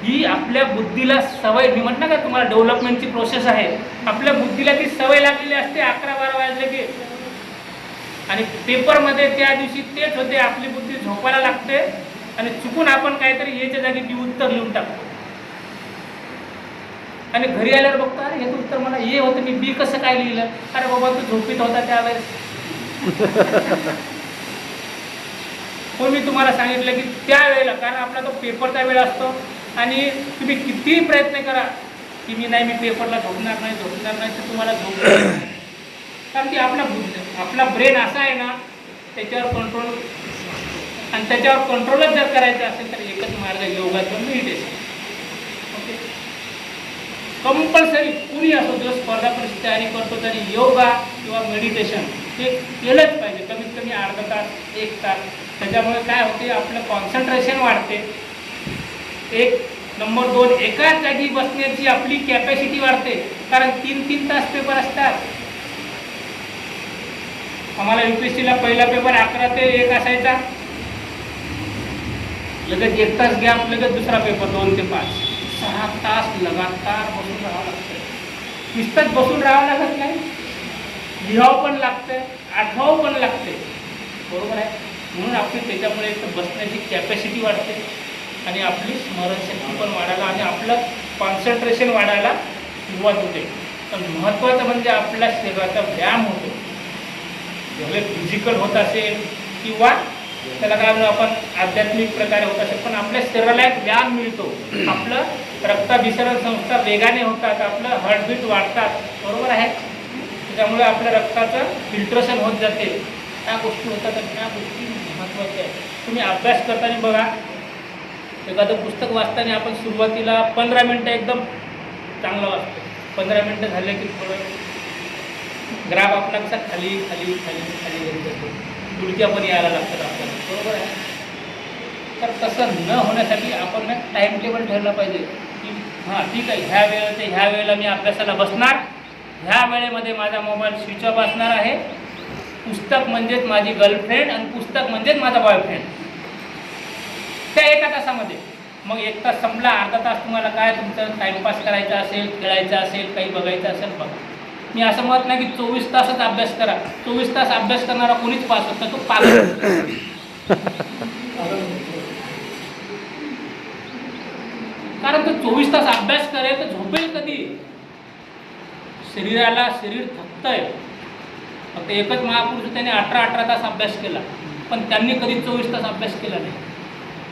ही आपल्या बुद्धीला सवय, मी म्हटलं का तुम्हाला डेव्हलपमेंटची प्रोसेस आहे. आपल्या बुद्धीला ती सवय लागलेली असते 11-12 वाजले की. आणि पेपरमध्ये त्या दिवशी तेच होते, आपली बुद्धी झोपायला लागते आणि चुकून आपण काहीतरी याच्या जागी बी उत्तर लिहून टाकतो आणि घरी आल्यावर बघतो, अरे हे उत्तर मला ये होतं, मी बी कसं काय लिहिलं. अरे बाबा तू झोपीत होता त्यावेळेस. पण मी तुम्हाला सांगितलं की त्यावेळेला, कारण आपला तो पेपरचा वेळ असतो आणि तुम्ही कितीही प्रयत्न करा की मी नाही, मी पेपरला झोपणार नाही तर तुम्हाला झोप. कारण की आपला ब्रेन असा आहे ना, त्याच्यावर कंट्रोल, आणि त्याच्यावर कंट्रोलच जर करायचं असेल तर एकच मार्ग आहे, योगा किंवा मेडिटेशन. ओके, कंपल्सरी कुणी असो, जो स्पर्धा परीक्षा तयारी करतो तरी योगा किंवा मेडिटेशन हे केलंच पाहिजे, कमीत कमी अर्धा तास 1 तास. त्याच्यामुळे काय होते, आपलं कॉन्सन्ट्रेशन वाढते. 1 नंबर 2, एकाच जागी बसण्याची आपली कॅपॅसिटी वाढते. कारण 3-3 तास पेपर असतात. आम्हाला UPSCला पहिला पेपर 11 ते 1 असायचा, लगेच 1 तास गॅप, लगेच दुसरा पेपर 2 ते 5. 6 तास लगातार बसून राहावं लागतं. नुसतंच बसून राहावं लागत नाही, लिहावं पण लागतं, आठवावं पण लागते, बरोबर आहे. म्हणून आपली त्याच्यामुळे एक बसण्याची कॅपॅसिटी वाढते आणि आपली स्मरणशक्ती पण वाढायला आणि आपलं कॉन्सन्ट्रेशन वाढायला सुरुवात होते. पण महत्त्वाचं म्हणजे आपल्या शरीराचा व्यायाम होतो. जेवढे फिजिकल होत असेल किंवा त्याला काय म्हणून आपण आध्यात्मिक प्रकारे होत असेल, पण आपल्या शरीराला एक व्यायाम मिळतो. आपलं रक्ताभिसरण संस्था वेगाने होतात, आपलं हार्टबीट वाढतात, बरोबर आहे. त्याच्यामुळे आपल्या रक्ताचं फिल्ट्रेशन होत जाते. ह्या गोष्टी होतात आणि ह्या गोष्टी महत्त्वाच्या आहेत. तुम्ही अभ्यास करताना बघा, एखादं पुस्तक वाचताना आपण सुरुवातीला 15 मिनटं एकदम चांगलं वाचतो. 15 मिनटं झाले की थोडं ग्राफ आपला कसा खाली खाली खाली खाली येत जातो, डुलक्या पण यायला लागतात आपल्याला, बरोबर आहे. तर तसं न होण्यासाठी आपण टाईम टेबल ठरलं पाहिजे की हां ठीक आहे, ह्या वेळेला मी अभ्यासाला बसणार, ह्या वेळेमध्ये माझा मोबाईल स्विच ऑफ असणार आहे, पुस्तक म्हणजेच माझी गर्लफ्रेंड आणि पुस्तक म्हणजेच माझा बॉयफ्रेंड, त्या 1 तासामध्ये. मग 1 तास संपला, अर्धा तास तुम्हाला काय तुमचं टाईमपास करायचा असेल, खेळायचं असेल, काही बघायचं असेल बघा. मी असं म्हणत नाही की 24 तासच अभ्यास करा. 24 तास अभ्यास करणारा कोणीच पास होत नाही, तो पागल. कारण तो 24 तास अभ्यास करेल तर झोपेल कधी? शरीर थकतंय. फक्त एकच महापुरुष त्याने 18 तास अभ्यास केला, पण त्यांनी कधी 24 तास अभ्यास केला नाही.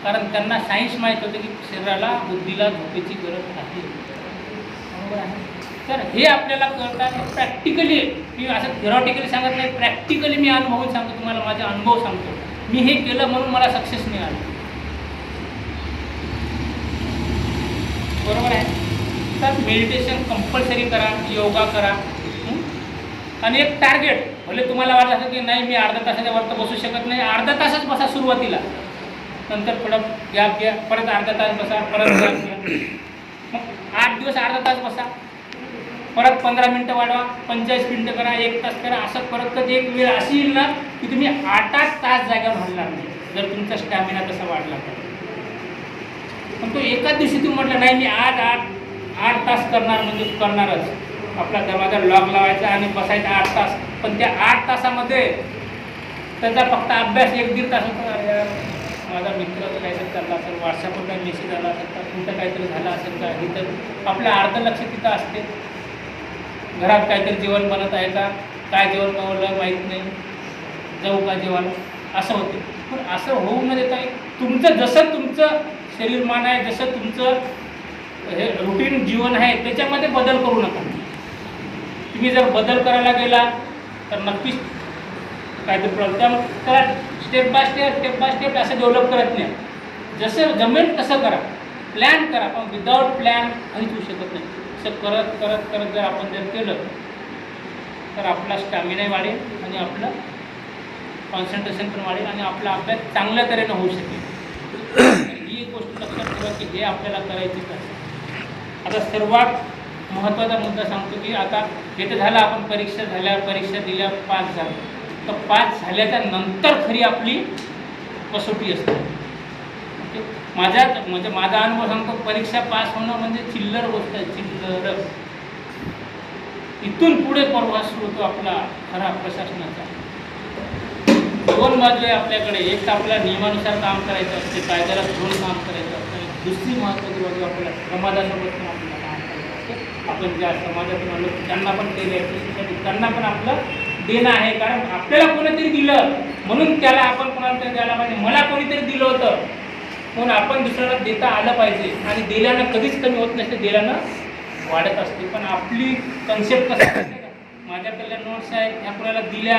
कारण त्यांना सायन्स माहीत होतं की शरीराला, बुद्धीला झोपेची गरज आहे, बरोबर आहे. तर हे आपल्याला कळतात प्रॅक्टिकली. मी असं थेरॉटिकली सांगत नाही, प्रॅक्टिकली मी अनुभवून सांगतो तुम्हाला, माझे अनुभव सांगतो. मी हे केलं म्हणून मला सक्सेस मिळालं, बरोबर आहे. तर मेडिटेशन कंपल्सरी करा, योगा करा आणि एक टार्गेट भले तुम्हाला वाटत असेल की नाही मी अर्धा तासाच्या वर तर बसू शकत नाही, अर्धा तासच बसा सुरुवातीला, नंतर थोडं गॅप घ्या, परत अर्धा तास बसा, परत गॅप घ्या, मग 8 दिवस अर्धा तास बसा, परत 15 मिनटं वाढवा, 45 मिनटं करा, 1 तास करा, असं करत करत एक वेळ अशी येईल ना की तुम्ही 8-8 तास जागेवर हलणार नाही, जर तुमचा स्टॅमिना तसा वाढला तर. पण तो एकाच दिवशी तुम्ही म्हटलं नाही मी आज 8 तास करणार म्हणजे करणारच, आपला दरवाजा लॉक लावायचा आणि बसायचा 8 तास, पण त्या 8 तासामध्ये त्याचा फक्त अभ्यास 1-1.5 तास होता. अरे माझा मित्राचं काहीतरी चाललं असेल, व्हॉट्सअपवर काही मेसेज आला असेल का, कुठं काहीतरी झालं असेल का, ही तर आपलं अर्ध लक्ष तिथं असते. घरात काहीतरी जेवण बनत आहे का, काय जेवण बनवलं माहीत नाही, जाऊ का जेवायला, असं होते. पण असं होऊ न देता तुमचं जसं तुमचं शरीरमान आहे, जसं तुमचं हे रुटीन जीवन आहे त्याच्यामध्ये बदल करू नका. तुम्ही जर बदल करायला गेला तर नक्कीच काहीतरी प्रॉब्लेम. त्याला स्टेप बाय स्टेप असं डेव्हलप करत नाही, जसं जमेल तसं करा, प्लॅन करा, पण विदाऊट प्लॅन काहीच होऊ शकत नाही. असं करत करत करत जर आपण जर केलं तर आपला स्टॅमिना वाढेल आणि आपलं कॉन्सन्ट्रेशन पण वाढेल आणि आपला अभ्यास चांगल्या तऱ्हेनं होऊ शकेल. ही एक गोष्ट लक्षात ठेवा की हे आपल्याला करायचीच आहे. आता सर्वात महत्त्वाचा मुद्दा सांगतो की आता येथे झालं आपण परीक्षा दिल्या, पास झालं, तर पास झाल्याच्या नंतर खरी आपली कसोटी असते. ओके, माझा अनुभव सांगतो, परीक्षा पास होणं म्हणजे चिल्लर गोष्ट आहे, चिल्लर. इथून पुढे प्रवास सुरू होतो आपला खरा प्रशासनाचा. 2 बाजू आहे आपल्याकडे, एक तर आपल्या नियमानुसार काम करायचं असते, कायद्याला धरून काम करायचं असतं, दुसरी महत्त्वाची बाजू आपल्याला समाजासोबत पण आपल्याला काम करायचं असते. आपण ज्या समाजातून आलो त्यांना पण केले आहे, त्यांना पण आपलं देणं आहे. कारण आपल्याला कोणीतरी दिलं म्हणून त्याला आपण कोणाला तरी द्यायला पाहिजे. मला कोणीतरी दिलं होतं म्हणून आपण दुसऱ्याला देता आलं पाहिजे. आणि दिल्यानं कधीच कमी होत नसते, दिल्यानं वाढत असते. पण आपली कन्सेप्ट कसं असते का, माझ्याकडल्या नोट्स आहेत ह्या कोणाला दिल्या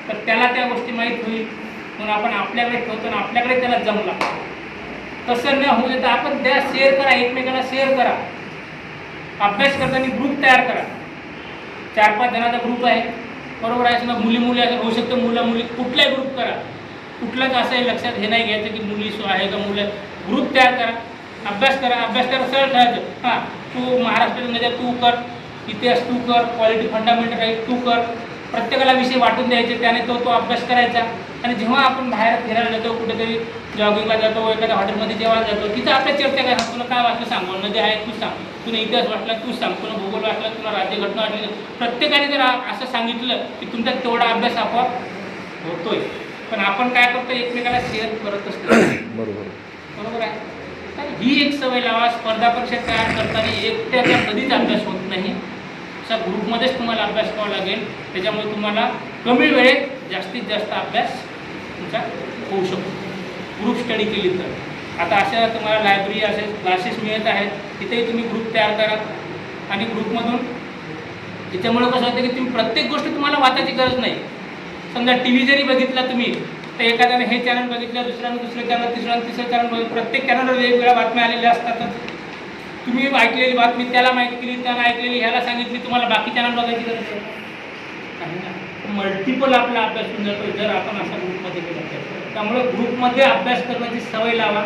तर त्याला त्या गोष्टी माहीत होईल म्हणून आपण आपल्याकडे ठेवतो आणि आपल्याकडे त्याला जमला. तसं न होऊ देता आपण त्या शेअर करा, एकमेकाला शेअर करा. अभ्यास करताना ग्रुप तयार करा, 4-5 जणांचा ग्रुप आहे, बरोबर आहे. मग मुली असं होऊ शकतं, मुलं कुठलाही ग्रुप करा. कुठलंच असं आहे लक्षात हे नाही घ्यायचं की मुली आहे का मुलं. ग्रुप तयार करा, अभ्यास करा सरळ ठरायचं. हां, तू महाराष्ट्रामध्ये तू कर, इतिहास तू कर, क्वालिटी फंडामेंटल आहे तू कर. प्रत्येकाला विषय वाटून द्यायचे, त्याने तो अभ्यास करायचा. आणि जेव्हा आपण बाहेर फिरायला जातो, कुठेतरी जॉगिंगला जातो, एखाद्या हॉटेलमध्ये जेवायला जातो, तिथं आपल्या चर्चा काय, तुला काय वाटलं सांग, नदी आहे तू सांग, तुला इतिहास वाटला तू सांग, तुला भूगोल वाटला, तुला राज्यघटना वाटली. प्रत्येकाने जर असं सांगितलं की तुमचा तेवढा अभ्यास आपोआप होतोय. पण आपण काय करतो, एकमेकाला शेअर करत असतो. बरोबर आहे. तर ही एक सवय लावा. स्पर्धा परीक्षा तयार करताना एकट्याचा कधीच अभ्यास होत नाही, अशा ग्रुपमध्येच तुम्हाला अभ्यास करावा लागेल. त्याच्यामुळे तुम्हाला कमी वेळेत जास्तीत जास्त अभ्यास तुमचा होऊ शकतो, ग्रुप स्टडी केली तर. आता अशा तुम्हाला लायब्ररी असे क्लासेस मिळत आहेत, तिथेही तुम्ही ग्रुप तयार करा. आणि ग्रुपमधून त्याच्यामुळे कसं होतं की तुम्ही प्रत्येक गोष्ट तुम्हाला वाचायची गरज नाही. समजा टी व्ही जरी बघितला तुम्ही तर एखाद्याने हे चॅनल बघितलं, दुसऱ्यानं दुसरं चॅनल, तिसऱ्यानं तिसरं चॅनल बघितलं, प्रत्येक चॅनलवर वेगवेगळ्या बातम्या आलेल्या असतातच. तुम्ही ऐकलेली बातमी त्याला माहिती केली, त्याला ऐकलेली ह्याला सांगितली, तुम्हाला बाकी चॅनल बघायची गरज नाही ना. मल्टिपल आपला अभ्यास होऊन जातो जर आपण असा ग्रुपमध्ये केला. त्यामुळे ग्रुपमध्ये अभ्यास करण्याची सवय लावा.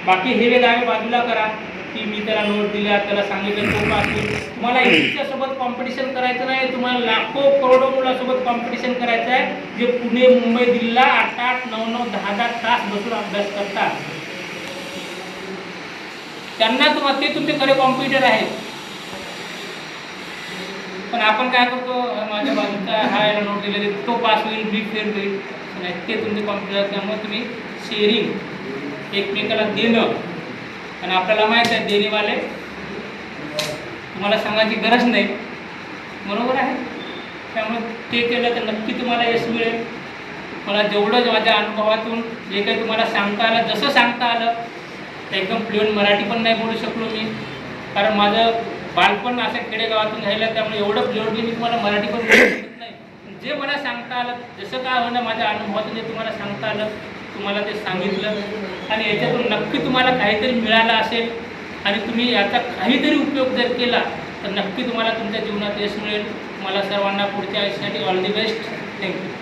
बाकी हे दावे बाजूला करा की मी त्याला नोट दिल्या, त्याला सांगितलं तो पास होईल. तुम्हाला एकच्यासोबत कॉम्पिटिशन करायचं नाही, तुम्हाला लाखो करोडो मुलासोबत कॉम्पिटिशन करायचं आहे, जे पुणे, मुंबई, दिल्लीला 8-8, 9-9, 10-10 तास बसून अभ्यास करतात. त्यांना ते तुमचे खरे कॉम्प्युटर आहेत. पण आपण काय करतो, माझ्या बाजूचा हा याला नोट दिलेली, तो पास होईल, मी फेल होईल, ते तुमचे कॉम्प्युटर. त्यामुळे तुम्ही शेअरिंग, एकमेकाला देणं. आणि आपल्याला माहीत आहे देणेवाले तुम्हाला सांगायची गरज नाही, बरोबर आहे. त्यामुळे ते केलं तर नक्की तुम्हाला यश मिळेल. मला जेवढं माझ्या अनुभवातून जे काही तुम्हाला सांगता आलं, जसं सांगता आलं, एकदम फ्लुएंट मराठी पण नाही बोलू शकलो मी, कारण माझं बालपण असं खेडेगावातून झालं, त्यामुळे एवढं फ्लुएंटली मी तुम्हाला मराठी पण बोलू शकत नाही. जे मला सांगता आलं, जसं काय होणं माझ्या अनुभवातून जे तुम्हाला सांगता आलं, तुम्हाला ते सांगितलं. आणि याच्यातून नक्की तुम्हाला काहीतरी मिळालं असेल आणि तुम्ही याचा काहीतरी उपयोग जर केला तर नक्की तुम्हाला तुमच्या जीवनात यश मिळेल. तुम्हाला सर्वांना पुढच्या आयुष्यासाठी ऑल दी बेस्ट. थँक्यू.